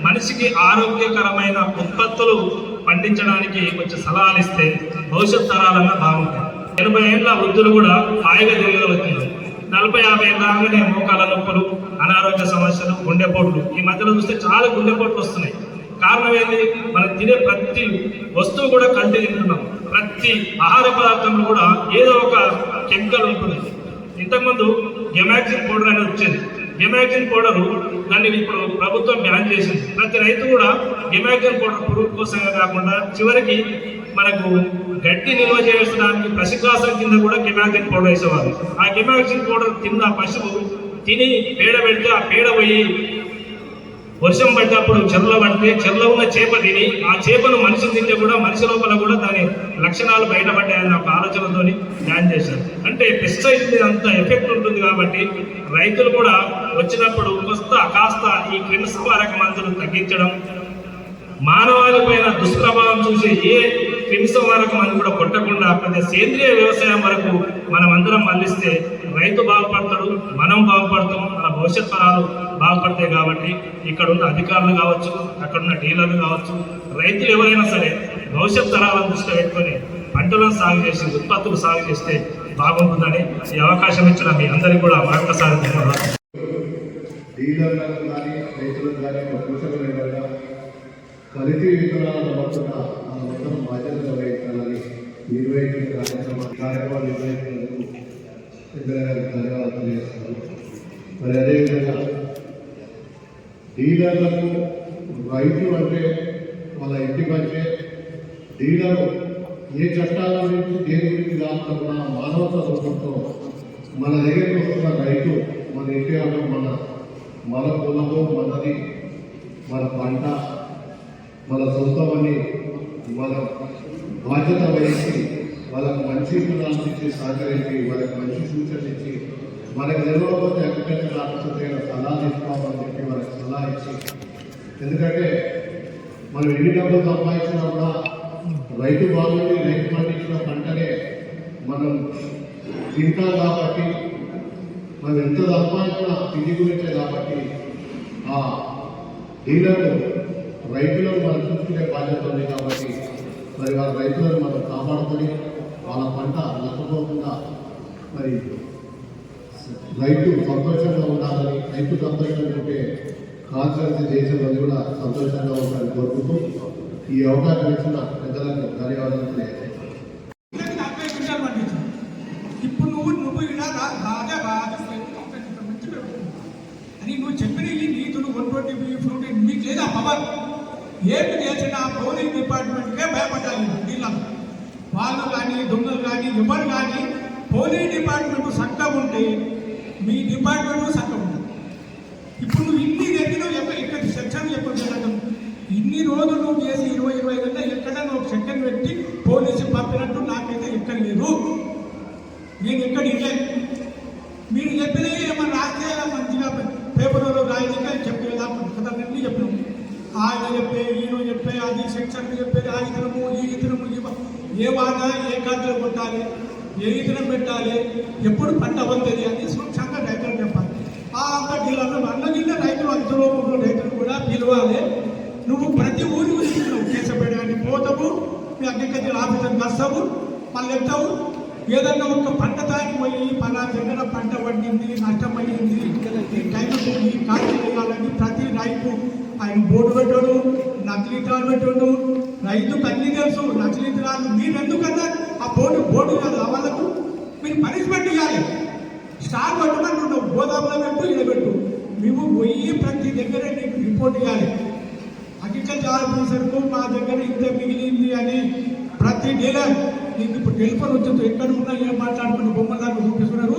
మనిషికి ఆరోగ్యకరమైన ఉత్పత్తులు పండించడానికి కొంచెం సలహాలు ఇస్తే భవిష్యత్ తరాలన్నా బాగుంటాయి. 80 ఏళ్ళ వృద్ధులు కూడా హాయిగా తిరగలుగుతున్నారు. 40-50 ఏళ్ళ రాగానే మోకాల నొప్పులు, అనారోగ్య సమస్యలు, గుండెపోట్లు, ఈ మధ్యలో చూస్తే చాలా గుండెపోట్లు వస్తున్నాయి. కారణం ఏంటి? మనం తినే ప్రతి వస్తువు కూడా కల్తీ తింటున్నాం. ప్రతి ఆహార పదార్థంలో కూడా ఏదో ఒక కెమికల్ ఉంటుంది. ఇంతకుముందు గెమాక్సిన్ పౌడర్ అనేది వచ్చేది. గెమాక్సిన్ పౌడరు దాన్ని ఇప్పుడు ప్రభుత్వం బ్యాన్ చేసింది. ప్రతి రైతు కూడా గెమాక్సిన్ పౌడర్ పురుగు కోసమే కాకుండా చివరికి మనకు గడ్డి నిల్వ చేయడానికి పశుగ్రాసం కింద కూడా గెమాక్సిన్ పౌడర్ వేసేవారు. ఆ గెమాక్సిన్ పౌడర్ తిన్న పశువు తిని పేడ పెడితే ఆ పేడ పోయి వర్షం పడ్డప్పుడు చెర్ల పడితే చెర్ల ఉన్న చేప తిని ఆ చేపను మనిషిని తింటే కూడా మనిషి లోపల కూడా దాని లక్షణాలు బయటపడ్డాయని ఒక ఆలోచనతో బ్యాన్ చేశారు. అంటే పెస్టిసైడ్ మీద అంత ఎఫెక్ట్ ఉంటుంది కాబట్టి రైతులు కూడా వచ్చినప్పుడు కాస్త ఈ క్రిమిసంహారక మందులు తగ్గించడం, మానవాళిపైన దుష్ప్రభావం చూసి ఏ క్రిమిసంహారక మందు కూడా కొట్టకుండా ప్రతి సేంద్రియ వ్యవసాయం వరకు మనం అందరం మళ్ళిస్తే రైతు బాగుపడతాడు, మనం బాగుపడతాం, మన భవిష్యత్ తరాలు బాగుపడతాయి. కాబట్టి ఇక్కడ ఉన్న అధికారులు కావచ్చు, అక్కడ ఉన్న డీలర్లు కావచ్చు, రైతులు ఎవరైనా సరే భవిష్యత్ తరాలను దృష్టిలో పెట్టుకొని పంటలను సాగు చేసి ఉత్పత్తులు సాగు చేస్తే బాగుంటుందని ఈ అవకాశం ఇచ్చిన మీ అందరికీ కూడా మరొకసారి ధన్యవాదాలు. డీలర్లకు కానీ రైతులకు కానీ ఒక సూచన లేకుండా కల్తీ విత్తనాలను మొత్తం మన మొత్తం బాధ్యతలు వహించాలని నిర్వహించిన కార్యక్రమాలు నిర్వహించినందుకు ధన్యవాదాలు చేస్తాను. మరి అదేవిధంగా డీలర్లకు రైతులు అంటే వాళ్ళ ఇంటి పంచే డీలరు ఏ చట్టాల గురించి దేని గురించి కాకుండా మానవతా దృక్పథంతో మన దగ్గరికి వస్తున్న రైతు మన ఇంటి మన పొలము మనది, మన పంట, మన సొంతమని మన బాధ్యత వహించి వాళ్ళకు మంచి విధానం ఇచ్చి సహకరించి వాళ్ళకి మంచి సూచనలు ఇచ్చి మనకు తెలియకపోతే అగ్రికల్చర్ ఆఫీసర్ దగ్గర సలహా తీసుకోవాలని చెప్పి వాళ్ళకి సలహా ఇచ్చి, ఎందుకంటే మనం ఎన్ని డబ్బులు సంపాదించినా కూడా రైతు బాగుండి రైతు పండించిన పంటనే మనం తింటాం కాబట్టి మనం ఎంత సంపాదించినా తిండి గురించే కాబట్టి ఆ డీలర్లు రైతులను మనం చూసుకునే బాధ్యత ఉంది. కాబట్టి మరి వాళ్ళ రైతులను మనం కాపాడుకొని వాళ్ళ పంట నష్టపోకుండా మరి రైతు సంతోషంగా ఉండాలని, రైతు సంతోషంగా ఉంటే కాన్సెన్స్ దేశంలో కూడా సంతోషంగా ఉండాలని కోరుకుంటూ ఈ అవకాశం ఇచ్చిన పెద్దలకు ధన్యవాదాలు తెలియజేస్తాను. ఇప్పుడు నువ్వు ఇలా బాగా అని నువ్వు చెప్పిన ఈ నీతులు 120 ఫ్రూట్ మీకు లేదా పవర్ ఏమి చేసిన పోలీస్ డిపార్ట్మెంట్కే భయపడాలి. డీలర్ వాళ్ళు కానీ దొంగలు కానీ ఎవరు కానీ పోలీస్ డిపార్ట్మెంట్ చక్కగా ఉంటే మీ డిపార్ట్మెంట్ చక్కగా ఉంటుంది. ఇప్పుడు నువ్వు ఇన్ని దగ్గర ఇక్కడ సెక్షన్ చెప్పడం ఇన్ని రోజులు నువ్వు చేసి 20-25 గంటలు ఎక్కడ నువ్వు సెక్షన్ పెట్టి పోలీసు పంపినట్టు నాకైతే ఎక్కడ లేదు. నేను ఎక్కడ ఇల్లే మీరు చెప్పినవి ఏమన్నా రాస్తే మంచిగా పేపర్లో రాయలేక చెప్పేదా కథలన్నీ చెప్పినాము. ఆయన చెప్పే ఈయన చెప్పే అది సెక్షన్ చెప్పేది ఆ ఇతరము ఈ ఇతరము ఏ వాట ఏ ఖర్చులు కొట్టాలి, ఏ ఇతరం పెట్టాలి, ఎప్పుడు పంట వస్తుంది అని సూక్ష్మంగా రైతులు చెప్పాలి. ఆ అంత జిల్లాలో అన్నగిల్ల రైతులు అందులో రైతులు కూడా పిలవాలి. నువ్వు ప్రతి ఊరి గురించి కేసపేయడానికి పోతావు, మీ అగ్రికల్చర్ ఆఫీసర్ వస్తావు, మళ్ళీ ఎత్తావు. ఏదన్నా ఒక పంట తాగి పోయి పలా దగ్గర పంట పండింది నష్టమైంది ఈ టైంకి ఈ కాల్చి వేయాలని ప్రతి రైతు ఆయన బోర్డు పెట్టాడు, నకిలీ విత్తనాలు పెట్టాడు. రైతుకు అన్ని తెలుసు నకిలీ విత్తనాలు. మీరు ఎందుకన్నా ఆ బోర్డు కాదు వాళ్ళకు మీరు పనిష్మెంట్ ఇవ్వాలి. స్టార్ పట్టుమని నువ్వు గోదాములో పెట్టు, ఇలా పెట్టు. నువ్వు పోయి ప్రతి దగ్గర నీకు రిపోర్ట్ ఇవ్వాలి. అగ్రికల్చర్ ఆఫీసర్కు మా దగ్గర ఇంత మిగిలింది అని ప్రతి డీలర్ నీకు ఇప్పుడు టెలిఫోన్ వచ్చింది ఎక్కడ ఉన్నా ఏం మాట్లాడుకుని బొమ్మలాగా చూపిస్తున్నారు.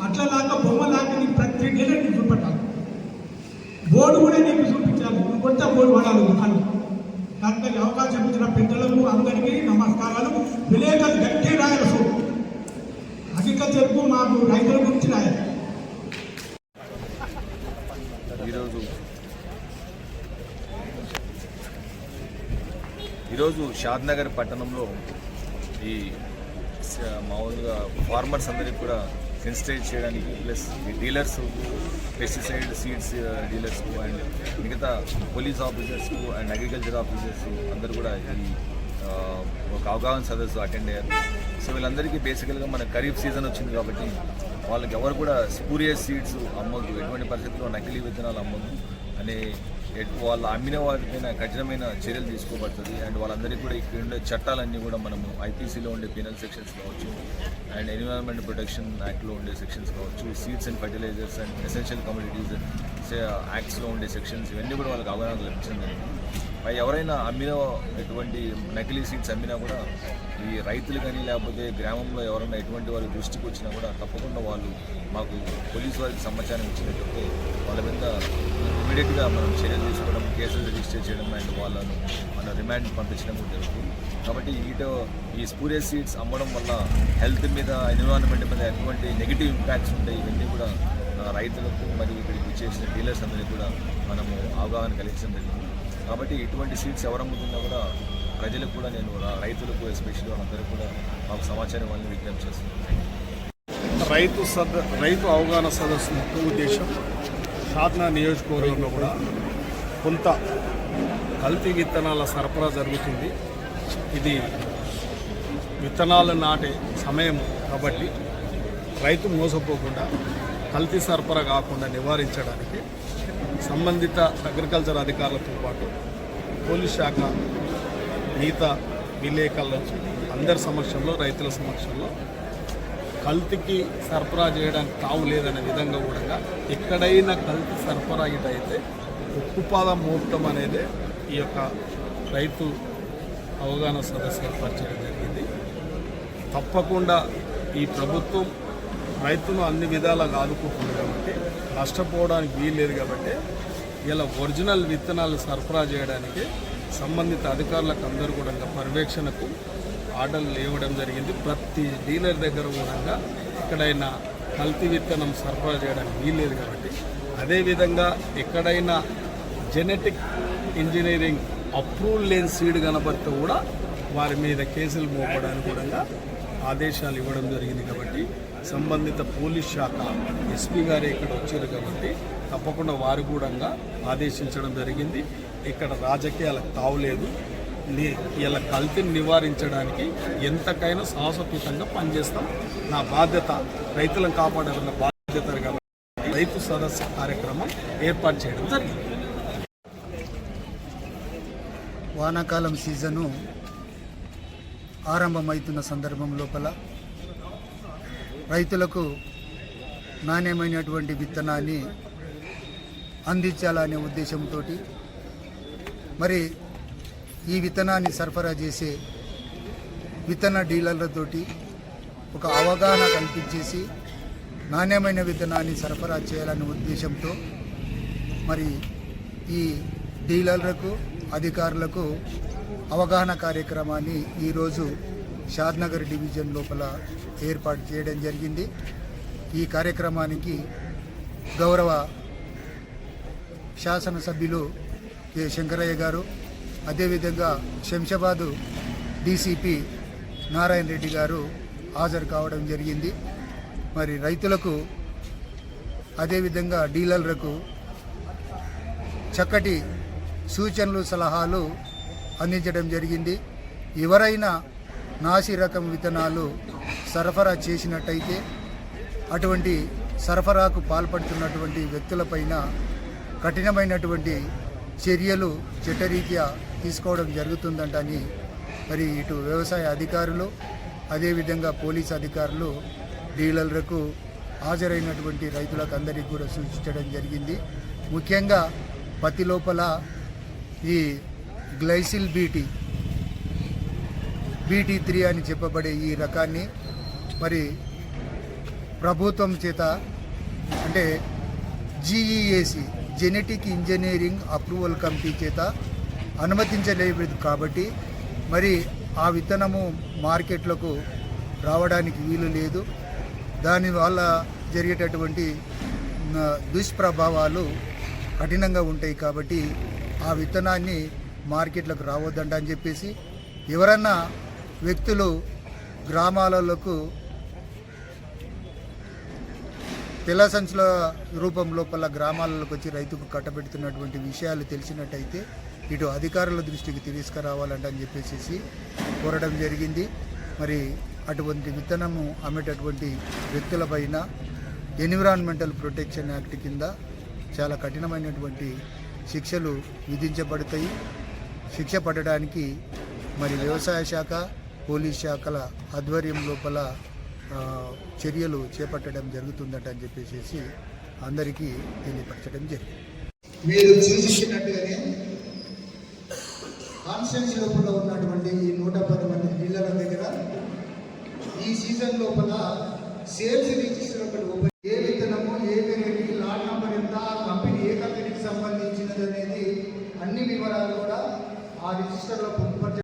అట్లాగా బొమ్మలాగా నీకు ప్రతి డీలర్ నీకు చూపెట్టాలి. బోర్డు కూడా నీకు చూపించాలి. నువ్వు కొత్త బోర్డు వాడాలి ముఖాలు. దానికి అవకాశం ఇచ్చిన పెద్దలకు అందరికీ నమస్కారాలు. విలేకరులు గట్టి రాయాల్సి అగ్రికల్చర్కు మాకు రైతుల గురించి రాయాలి. ఈరోజు షాద్నగర్ పట్టణంలో ఈ మామూలుగా ఫార్మర్స్ అందరికీ కూడా సెన్సిటైజ్ చేయడానికి ప్లస్ ఈ డీలర్స్, పెస్టిసైడ్ సీడ్స్ డీలర్స్కు అండ్ మిగతా పోలీస్ ఆఫీసర్స్కు అండ్ అగ్రికల్చర్ ఆఫీసర్స్ అందరూ కూడా ఈ ఒక అవగాహన సదస్సు అటెండ్ అయ్యారు. సో వీళ్ళందరికీ బేసికల్గా మన ఖరీఫ్ సీజన్ వచ్చింది కాబట్టి వాళ్ళకి ఎవరు కూడా స్పూరియస్ సీడ్స్ అమ్మొద్దు, ఎటువంటి పరిస్థితుల్లో నకిలీ విత్తనాలు అమ్మొద్దు అనే వాళ్ళు అమ్మిన వారిపైన కఠినమైన చర్యలు తీసుకోబడుతుంది. అండ్ వాళ్ళందరికీ కూడా ఇక్కడ ఉండే చట్టాలన్నీ కూడా మనము ఐపీసీలో ఉండే పీనల్ సెక్షన్స్ కావచ్చు అండ్ ఎన్విరాన్మెంట్ ప్రొటెక్షన్ యాక్ట్లో ఉండే సెక్షన్స్ కావచ్చు, seeds and fertilisers and essential commodities యాక్ట్స్లో ఉండే సెక్షన్స్ ఇవన్నీ కూడా వాళ్ళకి అవగాహన లభించింది. ఎవరైనా అమ్మిన ఎటువంటి నకిలీ సీడ్స్ అమ్మినా కూడా ఈ రైతులు కానీ లేకపోతే గ్రామంలో ఎవరైనా ఎటువంటి వారి దృష్టికి వచ్చినా కూడా తప్పకుండా వాళ్ళు మాకు పోలీసు వారికి సమాచారం ఇచ్చినట్లయితే వాళ్ళ మీద ఇమీడియట్గా మనం చర్యలు తీసుకోవడం, కేసులు రిజిస్టర్ చేయడం అండ్ వాళ్ళను మన రిమాండ్ పంపించడం కూడా జరుగుతుంది. కాబట్టి ఈ స్పూరియస్ సీడ్స్ అమ్మడం వల్ల హెల్త్ మీద, ఎన్విరాన్మెంట్ మీద ఎటువంటి నెగిటివ్ ఇంపాక్ట్స్ ఉంటాయి. ఇవన్నీ కూడా రైతులకు మరియు ఇక్కడికి వచ్చేసిన డీలర్స్ అందరికీ కూడా మనము అవగాహన కలిగించడం జరిగింది. కాబట్టి ఇటువంటి సీడ్స్ ఎవరు అమ్ముతున్నా కూడా ప్రజలకు కూడా నేను రైతులకు ఎస్పెషల్లీ వాళ్ళందరికీ కూడా మాకు సమాచారం వాళ్ళని విజ్ఞప్తి చేస్తున్నాను. రైతు అవగాహన సదస్సు ముఖ్య ఉద్దేశం షాద్నగర్ నియోజకవర్గంలో కూడా కొంత కల్తీ విత్తనాల సరఫరా జరుగుతుంది. ఇది విత్తనాలు నాటే సమయం కాబట్టి రైతు మోసపోకుండా కల్తీ సరఫరా కాకుండా నివారించడానికి సంబంధిత అగ్రికల్చర్ అధికారులతో పాటు పోలీస్ శాఖ మిగతా విలేకరుల అందరి సమక్షంలో రైతుల సమక్షంలో కల్తీకి సరఫరా చేయడానికి తావు లేదనే విధంగా కూడా ఎక్కడైనా కల్తీ సరఫరా ఇటైతే ఉక్కుపాదం మోపటం అనేది ఈ యొక్క రైతు అవగాహన సదస్సు ఏర్పాటు చేయడం జరిగింది. తప్పకుండా ఈ ప్రభుత్వం రైతును అన్ని విధాలుగా ఆదుకుంటుంది కాబట్టి నష్టపోవడానికి వీల్లేదు కాబట్టి ఇలా ఒరిజినల్ విత్తనాలు సరఫరా చేయడానికి సంబంధిత అధికారులకు అందరూ కూడా పర్యవేక్షణకు ఆర్డర్లు ఇవ్వడం జరిగింది. ప్రతి డీలర్ దగ్గర కూడా ఎక్కడైనా కల్తీ విత్తనం సరఫరా చేయడానికి వీల్లేదు కాబట్టి అదేవిధంగా ఎక్కడైనా జెనెటిక్ ఇంజనీరింగ్ అప్రూవల్ లేని సీడ్ కనబడితే కూడా వారి మీద కేసులు మోపడానికి కూడా ఆదేశాలు ఇవ్వడం జరిగింది. కాబట్టి సంబంధిత పోలీస్ శాఖ ఎస్పీ గారు ఇక్కడ వచ్చారు కాబట్టి తప్పకుండా వారు కూడా ఆదేశించడం జరిగింది. ఇక్కడ రాజకీయాలకు తావులేదు. ఇలా కల్తీని నివారించడానికి ఎంతకైనా సాహసోపేతంగా పనిచేస్తాం. నా బాధ్యత రైతులను కాపాడాలన్న బాధ్యత కాబట్టి రైతు సదస్సు కార్యక్రమం ఏర్పాటు చేయడం జరిగింది. వానాకాలం సీజను ఆరంభమవుతున్న సందర్భం లోపల రైతులకు నాణ్యమైనటువంటి విత్తనాన్ని అందించాలనే ఉద్దేశంతో మరి ఈ విత్తనాన్ని సరఫరా చేసే విత్తన డీలర్లతోటి ఒక అవగాహన కల్పించేసి నాణ్యమైన విత్తనాన్ని సరఫరా చేయాలనే ఉద్దేశంతో మరి ఈ డీలర్లకు అధికారులకు అవగాహన కార్యక్రమాన్ని ఈరోజు షాద్నగర్ డివిజన్ లోపల ఏర్పాటు చేయడం జరిగింది. ఈ కార్యక్రమానికి గౌరవ శాసనసభ్యులు కె శంకరయ్య గారు, అదేవిధంగా శంషాబాదు డీసీపీ నారాయణ రెడ్డి గారు హాజరు కావడం జరిగింది. మరి రైతులకు అదేవిధంగా డీలర్లకు చక్కటి సూచనలు సలహాలు అందించడం జరిగింది. ఎవరైనా నాసి రకం విత్తనాలు సరఫరా చేసినట్టయితే అటువంటి సరఫరాకు పాల్పడుతున్నటువంటి వ్యక్తులపైన కఠినమైనటువంటి చర్యలు చట్టరీత్యా తీసుకోవడం జరుగుతుందంటని మరి ఇటు వ్యవసాయ అధికారులు అదేవిధంగా పోలీస్ అధికారులు డీలర్లకు హాజరైనటువంటి రైతులకు అందరికీ కూడా సూచించడం జరిగింది. ముఖ్యంగా పత్తి లోపల ఈ గ్లైసిల్ BT3 అని చెప్పబడే ఈ రకాన్ని మరి ప్రభుత్వం చేత అంటే GEAC genetic engineering approval committee చేత అనుమతించలేదు కాబట్టి మరి ఆ విత్తనము మార్కెట్లకు రావడానికి వీలు లేదు. దానివల్ల జరిగేటటువంటి దుష్ప్రభావాలు కఠినంగా ఉంటాయి కాబట్టి ఆ విత్తనాన్ని మార్కెట్లకు రావద్దంట అని చెప్పేసి ఎవరన్నా వ్యక్తులు గ్రామాలకు తెల్ల సంచుల రూపం లోపల గ్రామాలకు వచ్చి రైతుకు కట్టబెడుతున్నటువంటి విషయాలు తెలిసినట్టయితే ఇటు అధికారుల దృష్టికి తీసుకురావాలంట అని చెప్పేసి కోరడం జరిగింది. మరి అటువంటి విత్తనము అమ్మేటటువంటి వ్యక్తులపైన ఎన్విరాన్మెంటల్ ప్రొటెక్షన్ యాక్ట్ కింద చాలా కఠినమైనటువంటి శిక్షలు విధించబడతాయి. శిక్ష పడడానికి మరి వ్యవసాయ శాఖ పోలీస్ శాఖల ఆధ్వర్యం లోపల చర్యలు చేపట్టడం జరుగుతుందట అని చెప్పేసి అందరికీ తెలియపరచడం జరిగింది. మీరు సూచించినట్టుగానే కాన్స్టిట్యున్సీ లోపల ఉన్నటువంటి ఈ 110 మంది డీలర్ల దగ్గర ఈ సీజన్ లోపల సేల్స్ రిజిస్టర్ ఒకటి ఓపెన్, ఏ విత్తనము ఏ వెరైటీ లాట్ నంబర్ ఎంత కంపెనీ ఏ కంపెనీకి సంబంధించినది అనేది అన్ని వివరాలు కూడా ఆ రిజిస్టర్లో పొందుపరచ